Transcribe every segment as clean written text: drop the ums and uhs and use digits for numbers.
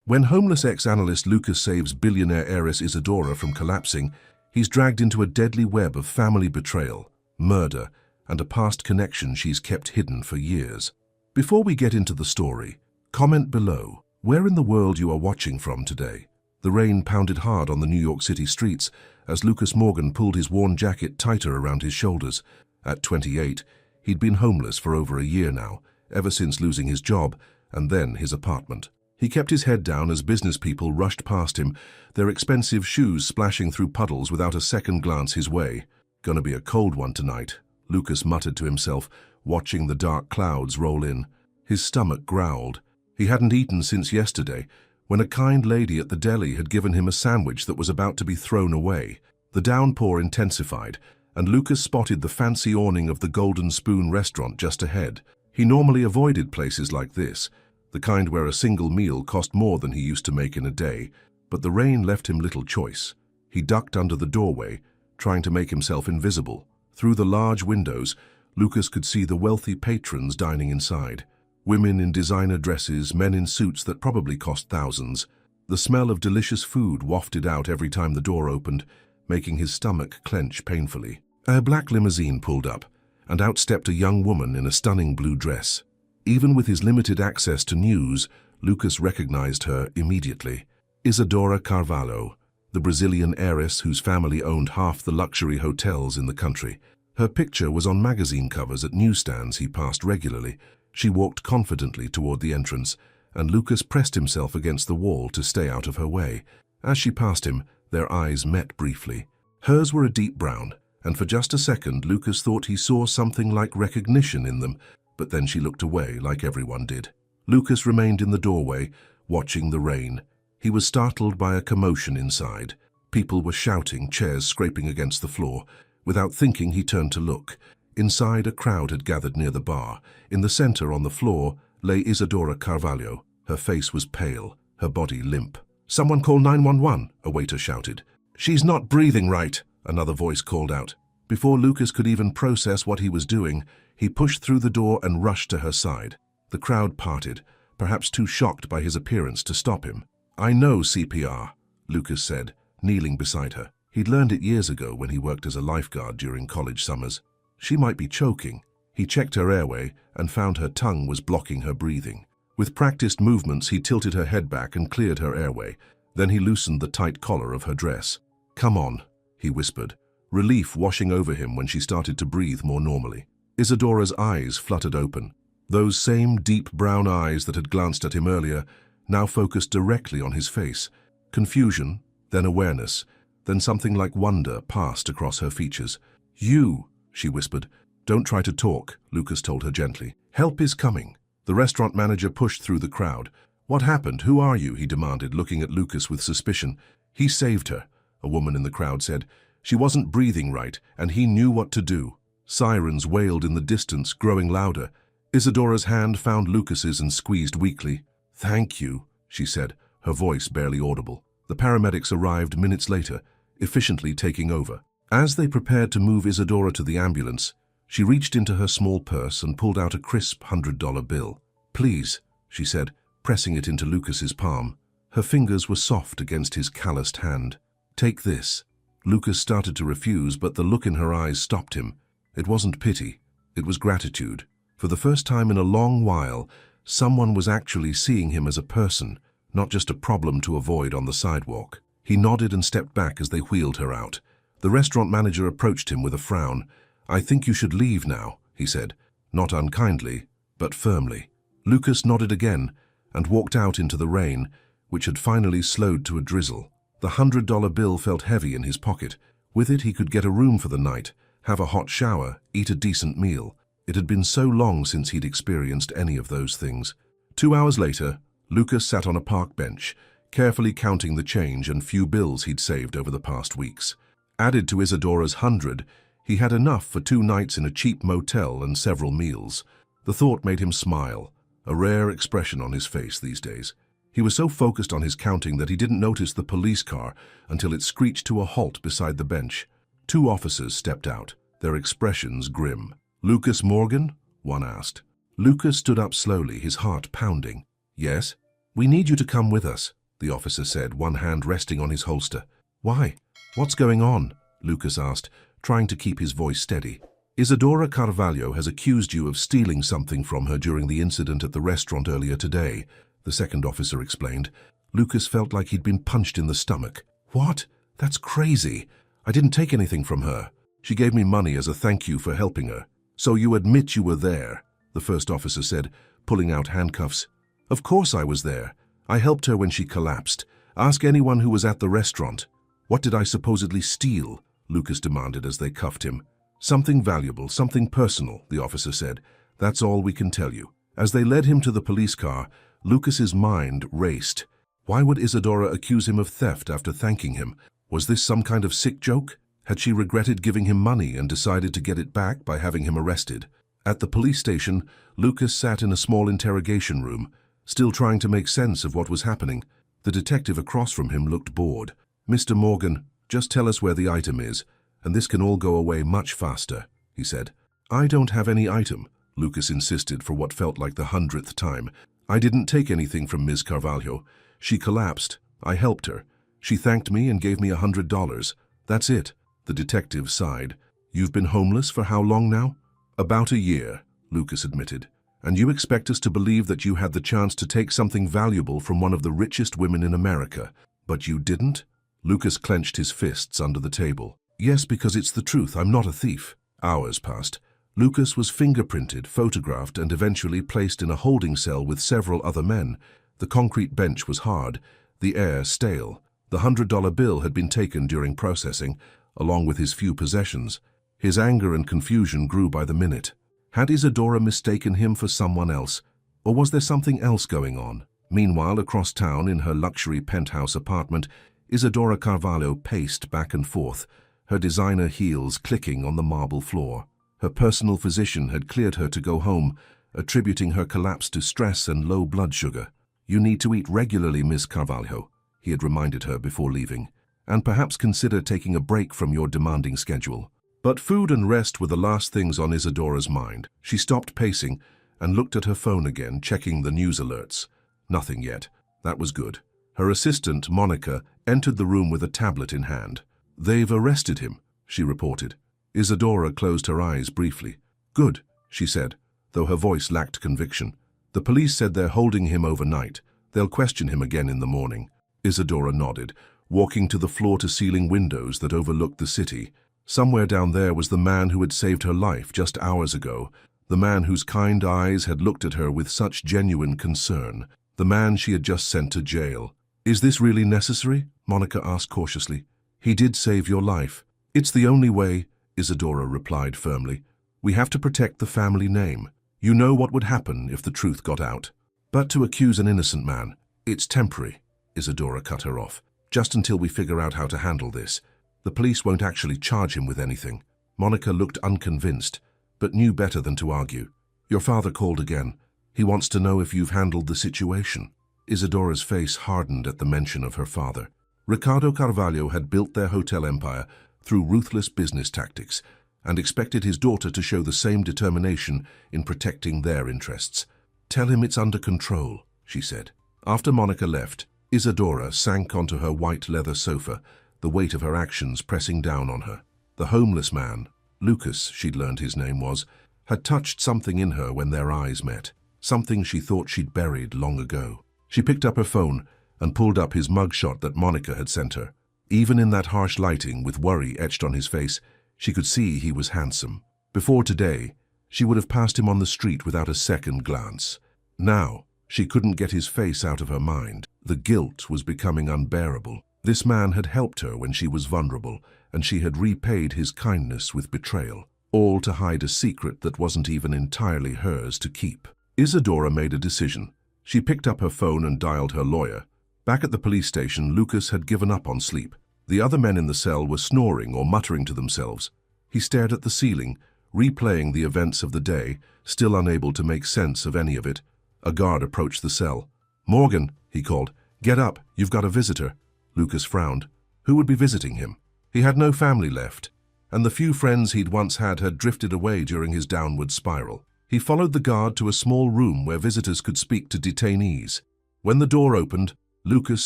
When homeless ex-analyst Lucas saves billionaire heiress Isadora from collapsing, he's dragged into a deadly web of family betrayal, murder, and a past connection she's kept hidden for years. Before we get into the story, comment below where in the world you are watching from today. The rain pounded hard on the New York City streets as Lucas Morgan pulled his worn jacket tighter around his shoulders. At 28, he'd been homeless for over a year now, ever since losing his job and then his apartment. He kept his head down as business people rushed past him, their expensive shoes splashing through puddles without a second glance his way. "Gonna be a cold one tonight," Lucas muttered to himself, watching the dark clouds roll in. His stomach growled. He hadn't eaten since yesterday, when a kind lady at the deli had given him a sandwich that was about to be thrown away. The downpour intensified, and Lucas spotted the fancy awning of the Golden Spoon restaurant just ahead. He normally avoided places like this, the kind where a single meal cost more than he used to make in a day, but the rain left him little choice. He ducked under the doorway, trying to make himself invisible. Through the large windows, Lucas could see the wealthy patrons dining inside. Women in designer dresses, men in suits that probably cost thousands. The smell of delicious food wafted out every time the door opened, making his stomach clench painfully. A black limousine pulled up, and out stepped a young woman in a stunning blue dress. Even with his limited access to news, Lucas recognized her immediately. Isadora Carvalho, the Brazilian heiress whose family owned half the luxury hotels in the country. Her picture was on magazine covers at newsstands he passed regularly. She walked confidently toward the entrance, and Lucas pressed himself against the wall to stay out of her way. As she passed him, their eyes met briefly. Hers were a deep brown, and for just a second Lucas thought he saw something like recognition in them, but then she looked away like everyone did. Lucas remained in the doorway, watching the rain. He was startled by a commotion inside. People were shouting, chairs scraping against the floor. Without thinking, he turned to look. Inside, a crowd had gathered near the bar. In the center, on the floor, lay Isadora Carvalho. Her face was pale, her body limp. "Someone call 911, a waiter shouted. "She's not breathing right," another voice called out. Before Lucas could even process what he was doing, he pushed through the door and rushed to her side. The crowd parted, perhaps too shocked by his appearance to stop him. "I know CPR," Lucas said, kneeling beside her. He'd learned it years ago when he worked as a lifeguard during college summers. She might be choking. He checked her airway and found her tongue was blocking her breathing. With practiced movements, he tilted her head back and cleared her airway. Then he loosened the tight collar of her dress. "Come on," he whispered, relief washing over him when she started to breathe more normally. Isadora's eyes fluttered open. Those same deep brown eyes that had glanced at him earlier now focused directly on his face. Confusion, then awareness, then something like wonder passed across her features. "You," she whispered. "Don't try to talk," Lucas told her gently. "Help is coming." The restaurant manager pushed through the crowd. "What happened? Who are you?" he demanded, looking at Lucas with suspicion. "He saved her," a woman in the crowd said. "She wasn't breathing right, and he knew what to do." Sirens wailed in the distance, growing louder. Isadora's hand found Lucas's and squeezed weakly. "Thank you," she said, her voice barely audible. The paramedics arrived minutes later, efficiently taking over. As they prepared to move Isadora to the ambulance, she reached into her small purse and pulled out a crisp $100 bill. "Please," she said, pressing it into Lucas's palm. Her fingers were soft against his calloused hand. "Take this." Lucas started to refuse, but the look in her eyes stopped him. It wasn't pity, it was gratitude. For the first time in a long while, someone was actually seeing him as a person, not just a problem to avoid on the sidewalk. He nodded and stepped back as they wheeled her out. The restaurant manager approached him with a frown. "I think you should leave now," he said, not unkindly, but firmly. Lucas nodded again and walked out into the rain, which had finally slowed to a drizzle. The $100 bill felt heavy in his pocket. With it, he could get a room for the night, have a hot shower, eat a decent meal. It had been so long since he'd experienced any of those things. 2 hours later, Lucas sat on a park bench, carefully counting the change and few bills he'd saved over the past weeks. Added to Isadora's 100, he had enough for 2 nights in a cheap motel and several meals. The thought made him smile, a rare expression on his face these days. He was so focused on his counting that he didn't notice the police car until it screeched to a halt beside the bench. 2 officers stepped out, their expressions grim. "Lucas Morgan?" one asked. Lucas stood up slowly, his heart pounding. "Yes?" "We need you to come with us," the officer said, one hand resting on his holster. "Why? What's going on?" Lucas asked, trying to keep his voice steady. "Isadora Carvalho has accused you of stealing something from her during the incident at the restaurant earlier today," the second officer explained. Lucas felt like he'd been punched in the stomach. "What? That's crazy. I didn't take anything from her. She gave me money as a thank you for helping her." "So you admit you were there," the first officer said, pulling out handcuffs. "Of course I was there. I helped her when she collapsed. Ask anyone who was at the restaurant." "What did I supposedly steal?" Lucas demanded as they cuffed him. "Something valuable, something personal," the officer said. "That's all we can tell you." As they led him to the police car, Lucas's mind raced. Why would Isadora accuse him of theft after thanking him? Was this some kind of sick joke? Had she regretted giving him money and decided to get it back by having him arrested? At the police station, Lucas sat in a small interrogation room, still trying to make sense of what was happening. The detective across from him looked bored. "Mr. Morgan, just tell us where the item is, and this can all go away much faster," he said. "I don't have any item," Lucas insisted for what felt like the 100th time. "I didn't take anything from Ms. Carvalho. She collapsed. I helped her. She thanked me and gave me $100. That's it." The detective sighed. "You've been homeless for how long now?" "About a year," Lucas admitted. "And you expect us to believe that you had the chance to take something valuable from one of the richest women in America, but you didn't?" Lucas clenched his fists under the table. "Yes, because it's the truth. I'm not a thief." Hours passed. Lucas was fingerprinted, photographed, and eventually placed in a holding cell with several other men. The concrete bench was hard, the air stale. The $100 bill had been taken during processing, along with his few possessions. His anger and confusion grew by the minute. Had Isadora mistaken him for someone else, or was there something else going on? Meanwhile, across town in her luxury penthouse apartment, Isadora Carvalho paced back and forth, her designer heels clicking on the marble floor. Her personal physician had cleared her to go home, attributing her collapse to stress and low blood sugar. "You need to eat regularly, Miss Carvalho," he had reminded her before leaving, "and perhaps consider taking a break from your demanding schedule." But food and rest were the last things on Isadora's mind. She stopped pacing and looked at her phone again, checking the news alerts. Nothing yet. That was good. Her assistant, Monica, entered the room with a tablet in hand. "They've arrested him," she reported. Isadora closed her eyes briefly. "Good," she said, though her voice lacked conviction. "The police said they're holding him overnight. They'll question him again in the morning." Isadora nodded, walking to the floor-to-ceiling windows that overlooked the city. Somewhere down there was the man who had saved her life just hours ago, the man whose kind eyes had looked at her with such genuine concern, the man she had just sent to jail. "Is this really necessary?" Monica asked cautiously. "He did save your life." "It's the only way," Isadora replied firmly. "We have to protect the family name. You know what would happen if the truth got out." "But to accuse an innocent man, it's temporary," Isadora cut her off. "Just until we figure out how to handle this. The police won't actually charge him with anything." Monica looked unconvinced, but knew better than to argue. "Your father called again. He wants to know if you've handled the situation." Isadora's face hardened at the mention of her father. Ricardo Carvalho had built their hotel empire through ruthless business tactics and expected his daughter to show the same determination in protecting their interests. "Tell him it's under control," she said. After Monica left, Isadora sank onto her white leather sofa, the weight of her actions pressing down on her. The homeless man, Lucas she'd learned his name was, had touched something in her when their eyes met, something she thought she'd buried long ago. She picked up her phone and pulled up his mugshot that Monica had sent her. Even in that harsh lighting, with worry etched on his face, she could see he was handsome. Before today, she would have passed him on the street without a second glance. Now, she couldn't get his face out of her mind. The guilt was becoming unbearable. This man had helped her when she was vulnerable, and she had repaid his kindness with betrayal, all to hide a secret that wasn't even entirely hers to keep. Isadora made a decision. She picked up her phone and dialed her lawyer. Back at the police station, Lucas had given up on sleep. The other men in the cell were snoring or muttering to themselves. He stared at the ceiling, replaying the events of the day, still unable to make sense of any of it. A guard approached the cell. "Morgan," he called, "get up, you've got a visitor." Lucas frowned. Who would be visiting him? He had no family left, and the few friends he'd once had drifted away during his downward spiral. He followed the guard to a small room where visitors could speak to detainees. When the door opened, Lucas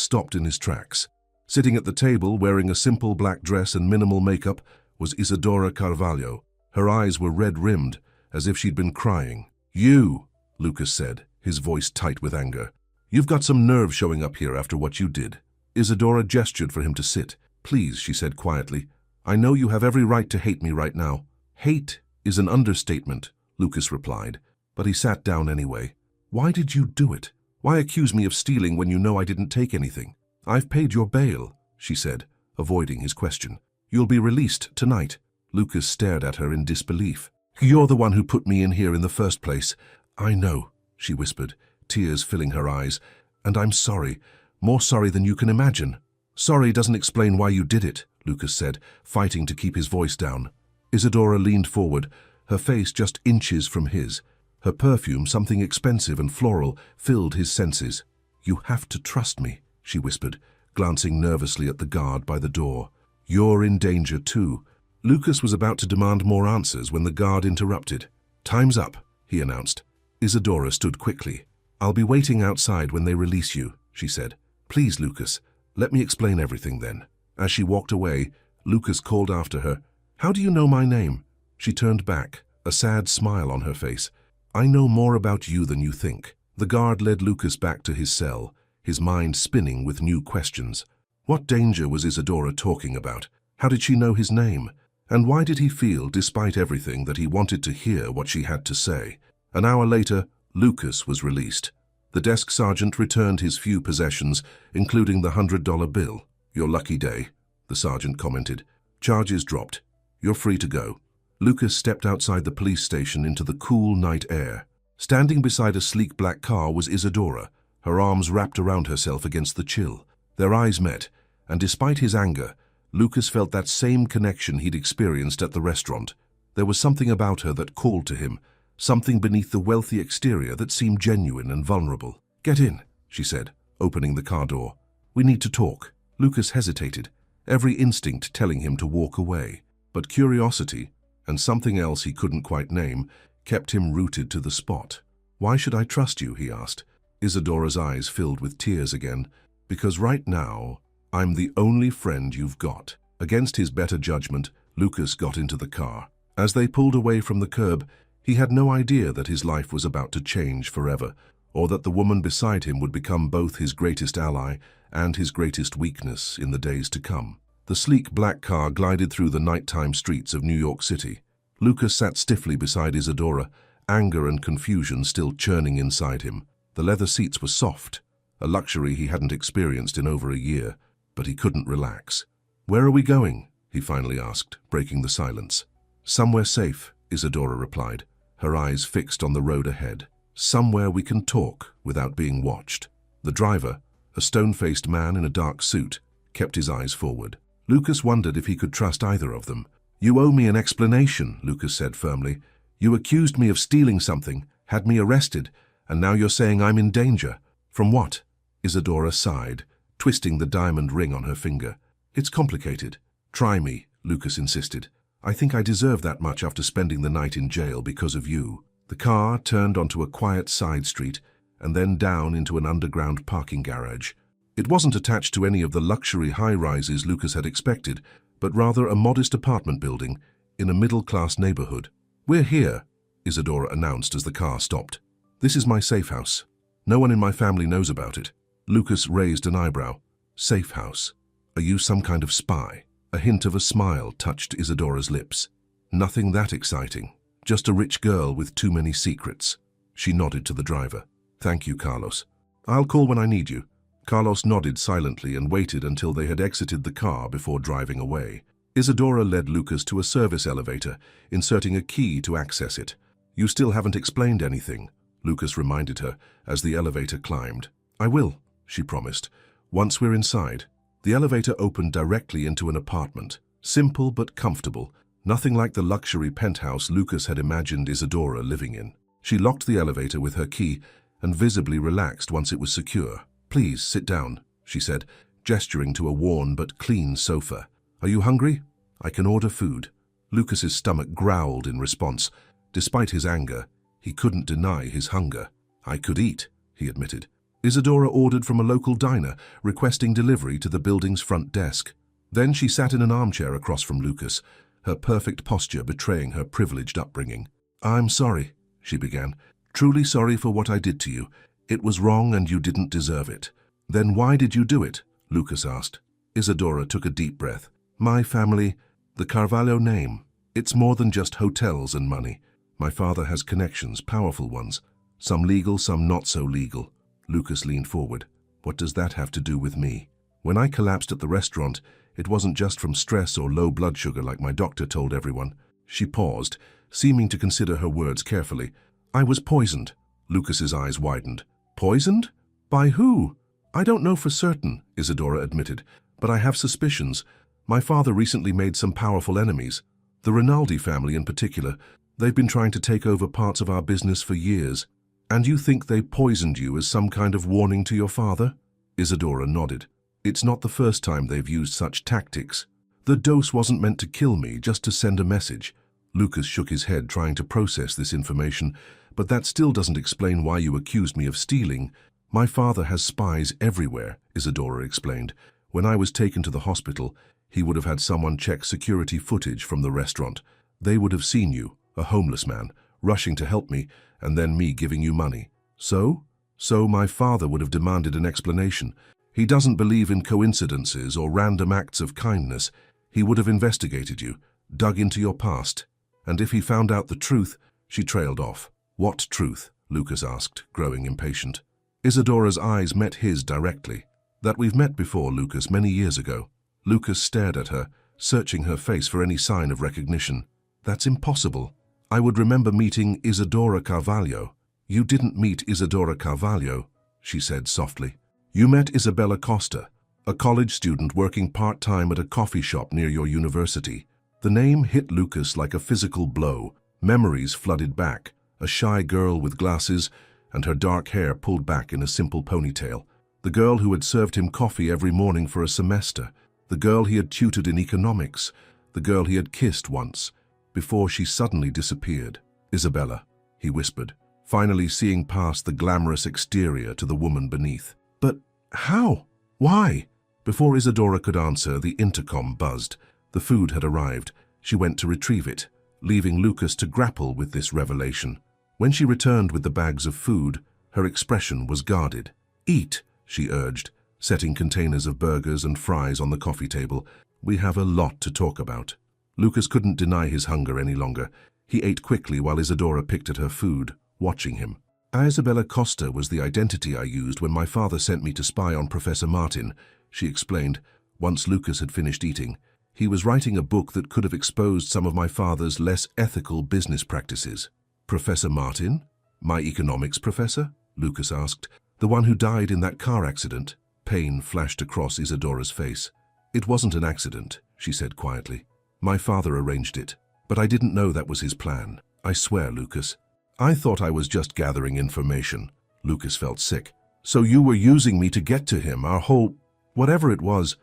stopped in his tracks. Sitting at the table, wearing a simple black dress and minimal makeup, was Isadora Carvalho. Her eyes were red-rimmed, as if she'd been crying. "You," Lucas said, his voice tight with anger. "You've got some nerve showing up here after what you did." Isadora gestured for him to sit. "Please," she said quietly. "I know you have every right to hate me right now." "Hate is an understatement," Lucas replied, but he sat down anyway. "Why did you do it? Why accuse me of stealing when you know I didn't take anything?" "I've paid your bail," she said, avoiding his question. "You'll be released tonight." Lucas stared at her in disbelief. "You're the one who put me in here in the first place." "I know," she whispered, tears filling her eyes. "And I'm sorry, more sorry than you can imagine." "Sorry doesn't explain why you did it," Lucas said, fighting to keep his voice down. Isadora leaned forward, her face just inches from his. Her perfume, something expensive and floral, filled his senses. "You have to trust me," she whispered, glancing nervously at the guard by the door. "You're in danger too." Lucas was about to demand more answers when the guard interrupted. "Time's up," he announced. Isadora stood quickly. "I'll be waiting outside when they release you," she said. "Please, Lucas, let me explain everything then." As she walked away, Lucas called after her, "How do you know my name?" She turned back, a sad smile on her face. "I know more about you than you think." The guard led Lucas back to his cell, his mind spinning with new questions. What danger was Isadora talking about? How did she know his name? And why did he feel, despite everything, that he wanted to hear what she had to say? An hour later, Lucas was released. The desk sergeant returned his few possessions, including the $100 bill. "Your lucky day," the sergeant commented. "Charges dropped. You're free to go." Lucas stepped outside the police station into the cool night air. Standing beside a sleek black car was Isadora, her arms wrapped around herself against the chill. Their eyes met, and despite his anger, Lucas felt that same connection he'd experienced at the restaurant. There was something about her that called to him, something beneath the wealthy exterior that seemed genuine and vulnerable. "Get in," she said, opening the car door. "We need to talk." Lucas hesitated, every instinct telling him to walk away. But curiosity, and something else he couldn't quite name, kept him rooted to the spot. "Why should I trust you?" he asked. Isadora's eyes filled with tears again. "Because right now, I'm the only friend you've got." Against his better judgment, Lucas got into the car. As they pulled away from the curb, he had no idea that his life was about to change forever, or that the woman beside him would become both his greatest ally and his greatest weakness in the days to come. The sleek black car glided through the nighttime streets of New York City. Lucas sat stiffly beside Isadora, anger and confusion still churning inside him. The leather seats were soft, a luxury he hadn't experienced in over a year, but he couldn't relax. "Where are we going?" he finally asked, breaking the silence. "Somewhere safe," Isadora replied, her eyes fixed on the road ahead. "Somewhere we can talk without being watched." The driver, a stone-faced man in a dark suit, kept his eyes forward. Lucas wondered if he could trust either of them. "You owe me an explanation," Lucas said firmly. "You accused me of stealing something, had me arrested, and now you're saying I'm in danger. From what?" Isadora sighed, twisting the diamond ring on her finger. "It's complicated." "Try me," Lucas insisted. "I think I deserve that much after spending the night in jail because of you." The car turned onto a quiet side street and then down into an underground parking garage. It wasn't attached to any of the luxury high-rises Lucas had expected, but rather a modest apartment building in a middle-class neighborhood. "We're here," Isadora announced as the car stopped. "This is my safe house. No one in my family knows about it." Lucas raised an eyebrow. "Safe house? Are you some kind of spy?" A hint of a smile touched Isadora's lips. "Nothing that exciting. Just a rich girl with too many secrets." She nodded to the driver. "Thank you, Carlos. I'll call when I need you." Carlos nodded silently and waited until they had exited the car before driving away. Isadora led Lucas to a service elevator, inserting a key to access it. "You still haven't explained anything," Lucas reminded her as the elevator climbed. "I will," she promised, "once we're inside." The elevator opened directly into an apartment, simple but comfortable, nothing like the luxury penthouse Lucas had imagined Isadora living in. She locked the elevator with her key and visibly relaxed once it was secure. "Please, sit down," she said, gesturing to a worn but clean sofa. "Are you hungry? I can order food." Lucas's stomach growled in response. Despite his anger, he couldn't deny his hunger. "I could eat," he admitted. Isadora ordered from a local diner, requesting delivery to the building's front desk. Then she sat in an armchair across from Lucas, her perfect posture betraying her privileged upbringing. "I'm sorry," she began. "Truly sorry for what I did to you. It was wrong and you didn't deserve it." "Then why did you do it?" Lucas asked. Isadora took a deep breath. "My family, the Carvalho name. It's more than just hotels and money. My father has connections, powerful ones. Some legal, some not so legal." Lucas leaned forward. "What does that have to do with me? When I collapsed at the restaurant, it wasn't just from stress or low blood sugar like my doctor told everyone." She paused, seeming to consider her words carefully. "I was poisoned." Lucas's eyes widened. "Poisoned? By who?" "I don't know for certain," Isadora admitted, "but I have suspicions. My father recently made some powerful enemies. The Rinaldi family in particular. They've been trying to take over parts of our business for years." "And you think they poisoned you as some kind of warning to your father?" Isadora nodded. "It's not the first time they've used such tactics. The dose wasn't meant to kill me, just to send a message." Lucas shook his head, trying to process this information. "But that still doesn't explain why you accused me of stealing." "My father has spies everywhere," Isadora explained. "When I was taken to the hospital, he would have had someone check security footage from the restaurant. They would have seen you, a homeless man, rushing to help me, and then me giving you money. So my father would have demanded an explanation. He doesn't believe in coincidences or random acts of kindness. He would have investigated you, dug into your past. And if he found out the truth..." She trailed off. "What truth?" Lucas asked, growing impatient. Isadora's eyes met his directly. "That we've met before, Lucas, many years ago." Lucas stared at her, searching her face for any sign of recognition. "That's impossible. I would remember meeting Isadora Carvalho." "You didn't meet Isadora Carvalho," she said softly. "You met Isabella Costa, a college student working part-time at a coffee shop near your university." The name hit Lucas like a physical blow. Memories flooded back. A shy girl with glasses and her dark hair pulled back in a simple ponytail. The girl who had served him coffee every morning for a semester. The girl he had tutored in economics. The girl he had kissed once, before she suddenly disappeared. "Isabella," he whispered, finally seeing past the glamorous exterior to the woman beneath. "But how? Why?" Before Isadora could answer, the intercom buzzed. The food had arrived. She went to retrieve it, leaving Lucas to grapple with this revelation. When she returned with the bags of food, her expression was guarded. "Eat," she urged, setting containers of burgers and fries on the coffee table. "We have a lot to talk about." Lucas couldn't deny his hunger any longer. He ate quickly while Isadora picked at her food, watching him. "Isabella Costa was the identity I used when my father sent me to spy on Professor Martin," she explained, once Lucas had finished eating. "He was writing a book that could have exposed some of my father's less ethical business practices." "Professor Martin? My economics professor?" Lucas asked. "The one who died in that car accident?" Pain flashed across Isadora's face. "It wasn't an accident," she said quietly. "My father arranged it, but I didn't know that was his plan. I swear, Lucas. I thought I was just gathering information." Lucas felt sick. "So you were using me to get to him. Our whole, whatever it was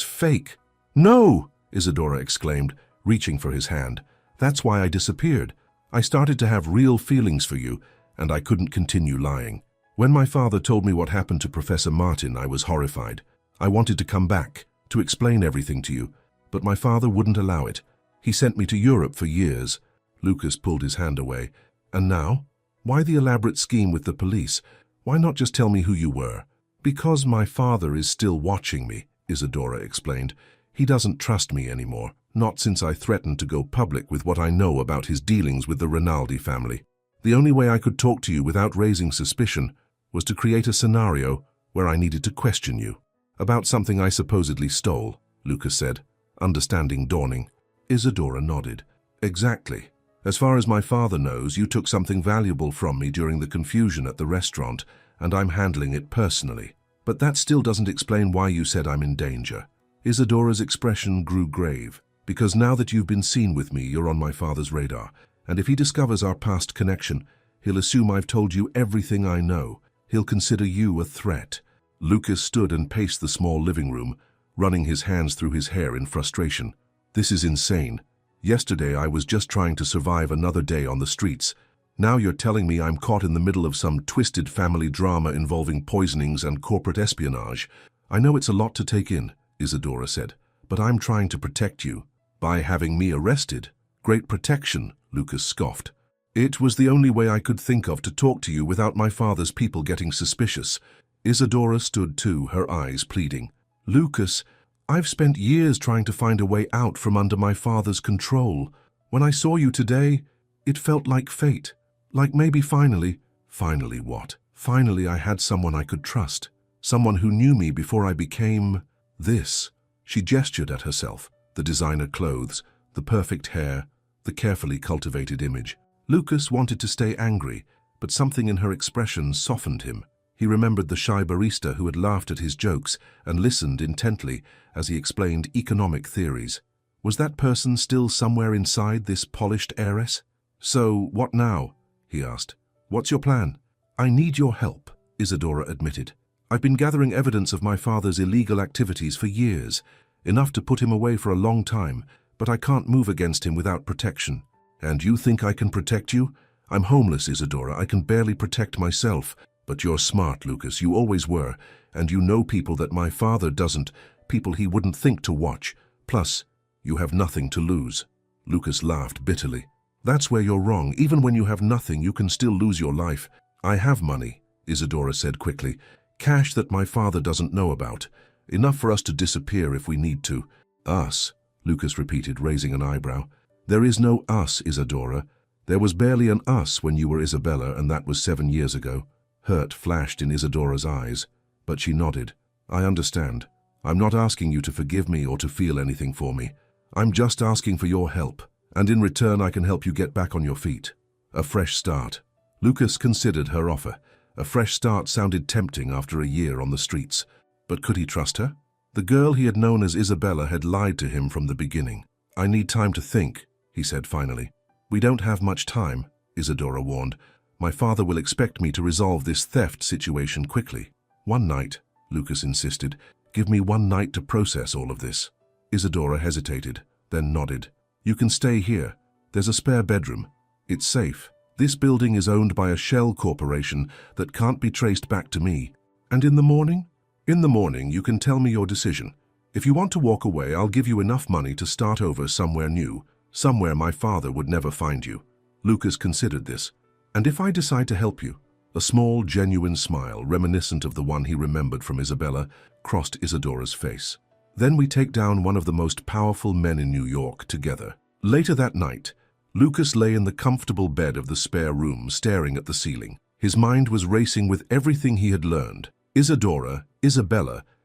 fake." "No!" Isadora exclaimed, reaching for his hand. "That's why I disappeared. I started to have real feelings for you, and I couldn't continue lying. When my father told me what happened to Professor Martin, I was horrified. I wanted to come back, to explain everything to you, but my father wouldn't allow it. He sent me to Europe for years." Lucas pulled his hand away. "And now? Why the elaborate scheme with the police? Why not just tell me who you were?" "Because my father is still watching me," Isadora explained. "He doesn't trust me anymore, not since I threatened to go public with what I know about his dealings with the Rinaldi family. The only way I could talk to you without raising suspicion was to create a scenario where I needed to question you. About something I supposedly stole," Lucas said, understanding dawning. Isadora nodded. "Exactly. As far as my father knows, you took something valuable from me during the confusion at the restaurant, and I'm handling it personally. But that still doesn't explain why you said I'm in danger." Isadora's expression grew grave. "Because now that you've been seen with me, you're on my father's radar, and if he discovers our past connection, he'll assume I've told you everything I know. He'll consider you a threat." Lucas stood and paced the small living room, running his hands through his hair in frustration. "This is insane. Yesterday I was just trying to survive another day on the streets. Now you're telling me I'm caught in the middle of some twisted family drama involving poisonings and corporate espionage. I know it's a lot to take in, Isadora said, but I'm trying to protect you. By having me arrested? Great protection, Lucas scoffed. It was the only way I could think of to talk to you without my father's people getting suspicious. Isadora stood too, her eyes pleading. Lucas, I've spent years trying to find a way out from under my father's control. When I saw you today, it felt like fate. Like maybe finally. Finally what? Finally I had someone I could trust. Someone who knew me before I became this. She gestured at herself, the designer clothes, the perfect hair, the carefully cultivated image. Lucas wanted to stay angry, but something in her expression softened him. He remembered the shy barista who had laughed at his jokes and listened intently as he explained economic theories. Was that person still somewhere inside this polished heiress? So, what now? He asked. What's your plan? I need your help, Isadora admitted. I've been gathering evidence of my father's illegal activities for years, enough to put him away for a long time, but I can't move against him without protection. And you think I can protect you? I'm homeless, Isadora. I can barely protect myself. But you're smart, Lucas. You always were. And you know people that my father doesn't, people he wouldn't think to watch. Plus, you have nothing to lose. Lucas laughed bitterly. That's where you're wrong. Even when you have nothing, you can still lose your life. I have money, Isadora said quickly. Cash that my father doesn't know about. Enough for us to disappear if we need to. Us, Lucas repeated, raising an eyebrow. There is no us, Isadora. There was barely an us when you were Isabella, and that was 7 years ago. Hurt flashed in Isadora's eyes, but she nodded. I understand. I'm not asking you to forgive me or to feel anything for me. I'm just asking for your help, and in return I can help you get back on your feet. A fresh start. Lucas considered her offer. A fresh start sounded tempting after a year on the streets. But could he trust her? The girl he had known as Isabella had lied to him from the beginning. I need time to think, he said finally. We don't have much time, Isadora warned. My father will expect me to resolve this theft situation quickly. One night, Lucas insisted. Give me one night to process all of this. Isadora hesitated, then nodded. You can stay here. There's a spare bedroom. It's safe. This building is owned by a shell corporation that can't be traced back to me. And in the morning? In the morning, you can tell me your decision. If you want to walk away, I'll give you enough money to start over somewhere new, somewhere my father would never find you. Lucas considered this. And if I decide to help you? A small, genuine smile, reminiscent of the one he remembered from Isabella, crossed Isadora's face. Then we take down one of the most powerful men in New York together. Later that night, Lucas lay in the comfortable bed of the spare room, staring at the ceiling. His mind was racing with everything he had learned. Isabella,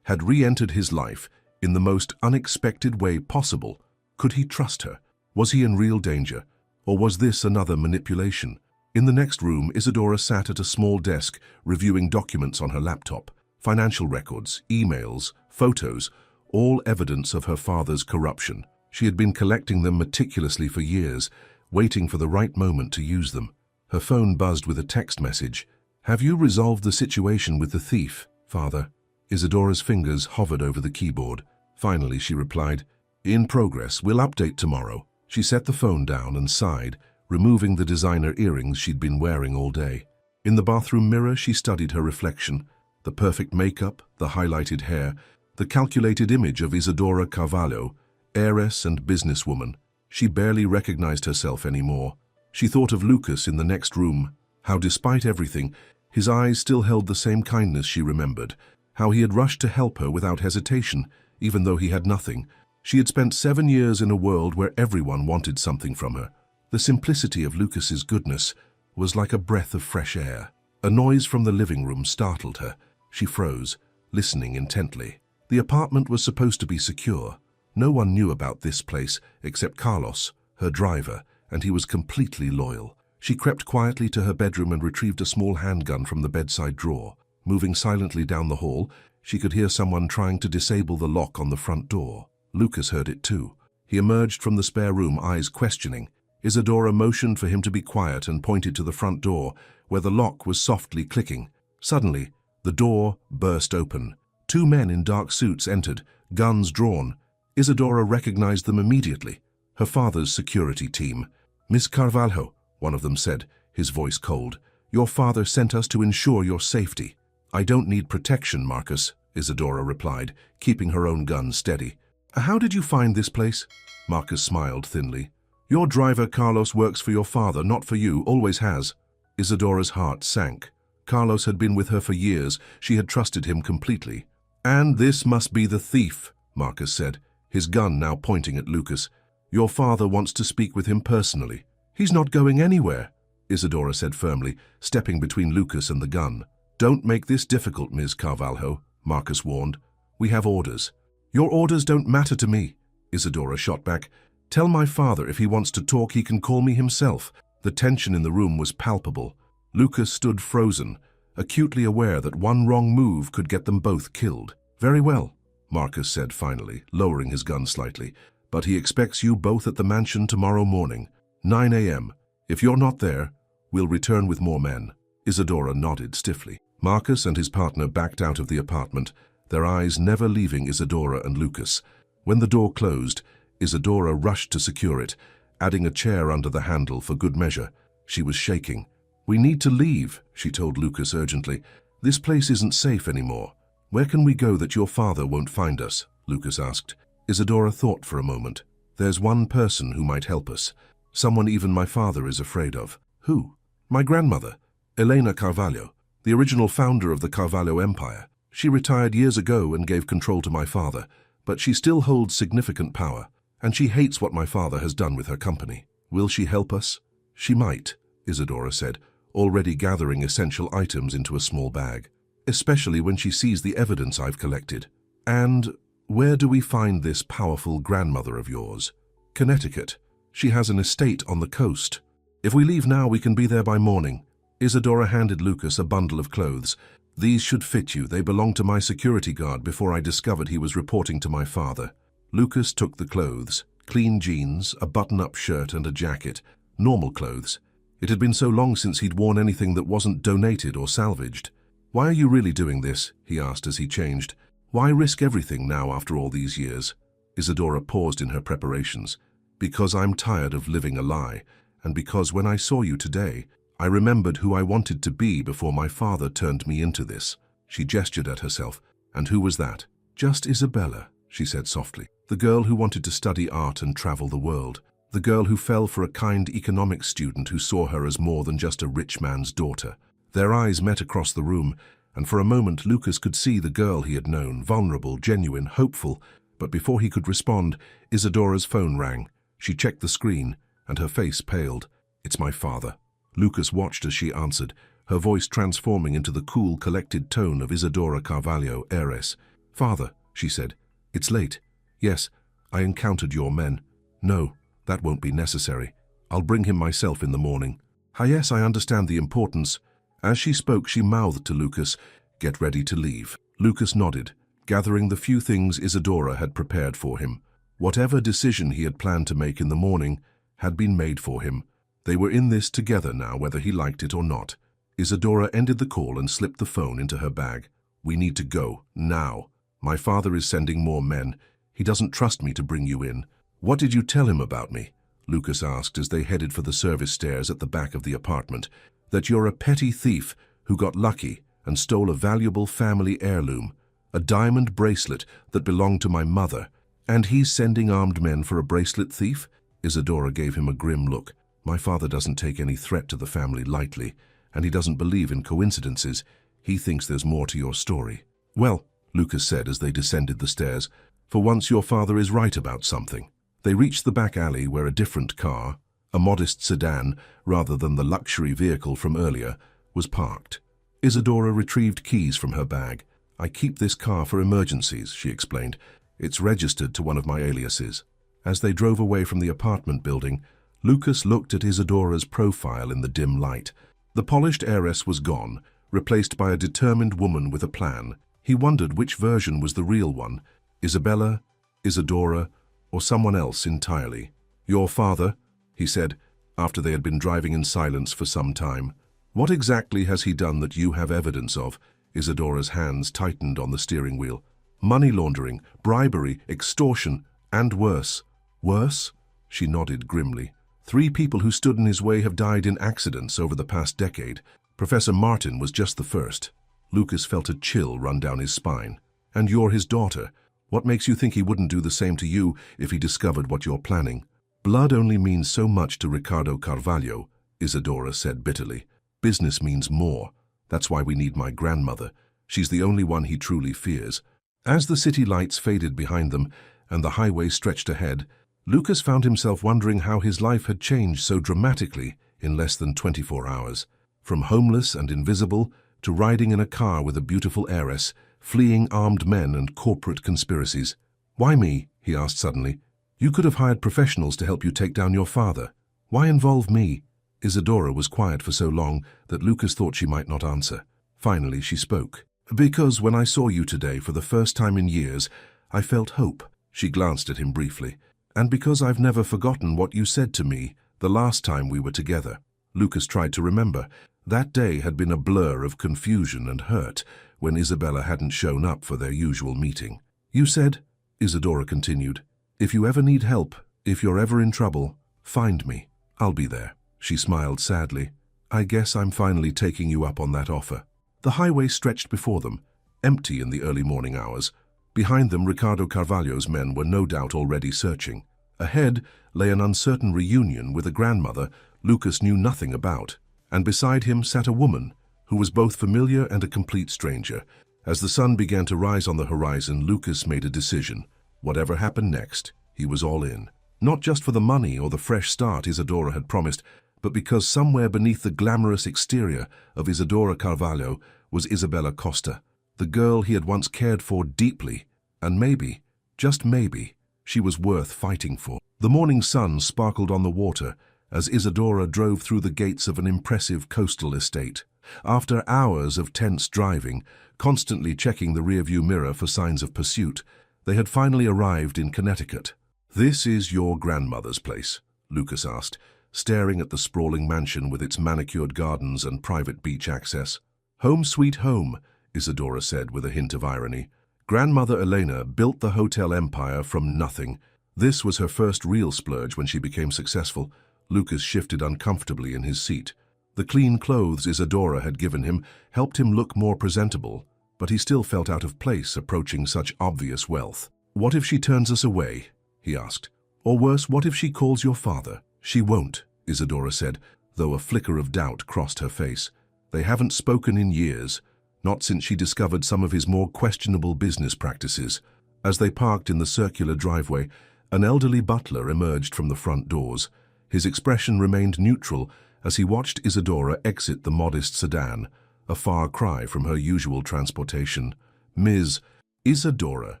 had re-entered his life in the most unexpected way possible. Could he trust her? Was he in real danger? Or was this another manipulation? In the next room, Isadora sat at a small desk, reviewing documents on her laptop. Financial records, emails, photos, all evidence of her father's corruption. She had been collecting them meticulously for years, waiting for the right moment to use them. Her phone buzzed with a text message. Have you resolved the situation with the thief, father? Isadora's fingers hovered over the keyboard. Finally, she replied, In progress, we'll update tomorrow. She set the phone down and sighed, removing the designer earrings she'd been wearing all day. In the bathroom mirror, she studied her reflection. The perfect makeup, the highlighted hair, the calculated image of Isadora Carvalho, heiress and businesswoman. She barely recognized herself anymore. She thought of Lucas in the next room, how despite everything, his eyes still held the same kindness she remembered, how he had rushed to help her without hesitation, even though he had nothing. She had spent 7 years in a world where everyone wanted something from her. The simplicity of Lucas's goodness was like a breath of fresh air. A noise from the living room startled her. She froze, listening intently. The apartment was supposed to be secure. No one knew about this place except Carlos, her driver, and he was completely loyal. She crept quietly to her bedroom and retrieved a small handgun from the bedside drawer. Moving silently down the hall, she could hear someone trying to disable the lock on the front door. Lucas heard it too. He emerged from the spare room, eyes questioning. Isadora motioned for him to be quiet and pointed to the front door, where the lock was softly clicking. Suddenly, the door burst open. 2 men in dark suits entered, guns drawn. Isadora recognized them immediately. Her father's security team. Miss Carvalho, one of them said, his voice cold. "Your father sent us to ensure your safety." "I don't need protection, Marcus," Isadora replied, keeping her own gun steady. "How did you find this place?" Marcus smiled thinly. "Your driver Carlos works for your father, not for you, always has." Isadora's heart sank. Carlos had been with her for years. She had trusted him completely. "And this must be the thief," Marcus said, his gun now pointing at Lucas. "Your father wants to speak with him personally." "He's not going anywhere," Isadora said firmly, stepping between Lucas and the gun. "Don't make this difficult, Ms. Carvalho," Marcus warned. "We have orders." "Your orders don't matter to me," Isadora shot back. "Tell my father if he wants to talk, he can call me himself." The tension in the room was palpable. Lucas stood frozen, acutely aware that one wrong move could get them both killed. "Very well," Marcus said finally, lowering his gun slightly. "But he expects you both at the mansion tomorrow morning, 9 a.m. If you're not there, we'll return with more men." Isadora nodded stiffly. Marcus and his partner backed out of the apartment, their eyes never leaving Isadora and Lucas. When the door closed, Isadora rushed to secure it, adding a chair under the handle for good measure. She was shaking. "We need to leave," she told Lucas urgently. "This place isn't safe anymore." "Where can we go that your father won't find us?" Lucas asked. Isadora thought for a moment. "There's one person who might help us. Someone even my father is afraid of." "Who?" "My grandmother, Elena Carvalho, the original founder of the Carvalho Empire. She retired years ago and gave control to my father, but she still holds significant power, and she hates what my father has done with her company." "Will she help us?" "She might," Isadora said, already gathering essential items into a small bag. "Especially when she sees the evidence I've collected." "And where do we find this powerful grandmother of yours?" "Connecticut. She has an estate on the coast. If we leave now, we can be there by morning." Isadora handed Lucas a bundle of clothes. "These should fit you. They belonged to my security guard before I discovered he was reporting to my father." Lucas took the clothes, clean jeans, a button-up shirt and a jacket, normal clothes. It had been so long since he'd worn anything that wasn't donated or salvaged. "Why are you really doing this?" he asked as he changed. "Why risk everything now after all these years?" Isadora paused in her preparations. "Because I'm tired of living a lie, and because when I saw you today, I remembered who I wanted to be before my father turned me into this." She gestured at herself. "And who was that?" "Just Isabella," she said softly. "The girl who wanted to study art and travel the world. The girl who fell for a kind economics student who saw her as more than just a rich man's daughter." Their eyes met across the room, and for a moment Lucas could see the girl he had known, vulnerable, genuine, hopeful. But before he could respond, Isadora's phone rang. She checked the screen, and her face paled. "It's my father." Lucas watched as she answered, her voice transforming into the cool, collected tone of Isadora Carvalho, heiress. "Father," she said, "it's late. Yes, I encountered your men." "No, that won't be necessary. I'll bring him myself in the morning." "Ah, yes, I understand the importance." As she spoke, she mouthed to Lucas, "Get ready to leave." Lucas nodded, gathering the few things Isadora had prepared for him. Whatever decision he had planned to make in the morning had been made for him. They were in this together now, whether he liked it or not. Isadora ended the call and slipped the phone into her bag. "We need to go, now. My father is sending more men. He doesn't trust me to bring you in." "What did you tell him about me?" Lucas asked as they headed for the service stairs at the back of the apartment. "That you're a petty thief who got lucky and stole a valuable family heirloom, a diamond bracelet that belonged to my mother. And he's sending armed men for a bracelet thief?" Isadora gave him a grim look. "My father doesn't take any threat to the family lightly, and he doesn't believe in coincidences. He thinks there's more to your story." "Well," Lucas said as they descended the stairs, "for once your father is right about something." They reached the back alley where a different car, a modest sedan rather than the luxury vehicle from earlier, was parked. Isadora retrieved keys from her bag. "I keep this car for emergencies," she explained. "It's registered to one of my aliases." As they drove away from the apartment building, Lucas looked at Isadora's profile in the dim light. The polished heiress was gone, replaced by a determined woman with a plan. He wondered which version was the real one, Isabella, Isadora, or someone else entirely. "Your father," he said, after they had been driving in silence for some time. "What exactly has he done that you have evidence of?" Isadora's hands tightened on the steering wheel. "Money laundering, bribery, extortion, and worse." "Worse?" She nodded grimly. 3 people who stood in his way have died in accidents over the past decade. Professor Martin was just the first. Lucas felt a chill run down his spine. And you're his daughter. What makes you think he wouldn't do the same to you if he discovered what you're planning? Blood only means so much to Ricardo Carvalho, Isadora said bitterly. Business means more. That's why we need my grandmother. She's the only one he truly fears. As the city lights faded behind them and the highway stretched ahead, Lucas found himself wondering how his life had changed so dramatically in less than 24 hours. From homeless and invisible to riding in a car with a beautiful heiress, fleeing armed men and corporate conspiracies. Why me? He asked suddenly. You could have hired professionals to help you take down your father. Why involve me? Isadora was quiet for so long that Lucas thought she might not answer. Finally, she spoke. Because when I saw you today for the first time in years, I felt hope. She glanced at him briefly. And because I've never forgotten what you said to me the last time we were together. Lucas tried to remember. That day had been a blur of confusion and hurt when Isabella hadn't shown up for their usual meeting. You said, Isadora continued, if you ever need help, if you're ever in trouble, find me. I'll be there. She smiled sadly. I guess I'm finally taking you up on that offer. The highway stretched before them, empty in the early morning hours. Behind them, Ricardo Carvalho's men were no doubt already searching. Ahead lay an uncertain reunion with a grandmother Lucas knew nothing about, and beside him sat a woman who was both familiar and a complete stranger. As the sun began to rise on the horizon, Lucas made a decision. Whatever happened next, he was all in. Not just for the money or the fresh start Isadora had promised, but because somewhere beneath the glamorous exterior of Isadora Carvalho was Isabella Costa, the girl he had once cared for deeply, and maybe, just maybe, she was worth fighting for. The morning sun sparkled on the water as Isadora drove through the gates of an impressive coastal estate. After hours of tense driving, constantly checking the rearview mirror for signs of pursuit, they had finally arrived in Connecticut. This is your grandmother's place, Lucas asked, staring at the sprawling mansion with its manicured gardens and private beach access. Home sweet home, Isadora said with a hint of irony. Grandmother Elena built the hotel empire from nothing. This was her first real splurge when she became successful. Lucas shifted uncomfortably in his seat. The clean clothes Isadora had given him helped him look more presentable, but he still felt out of place approaching such obvious wealth. What if she turns us away? He asked. Or worse, what if she calls your father? She won't, Isadora said, though a flicker of doubt crossed her face. They haven't spoken in years, not since she discovered some of his more questionable business practices. As they parked in the circular driveway, an elderly butler emerged from the front doors. His expression remained neutral as he watched Isadora exit the modest sedan, a far cry from her usual transportation. Ms. Isadora,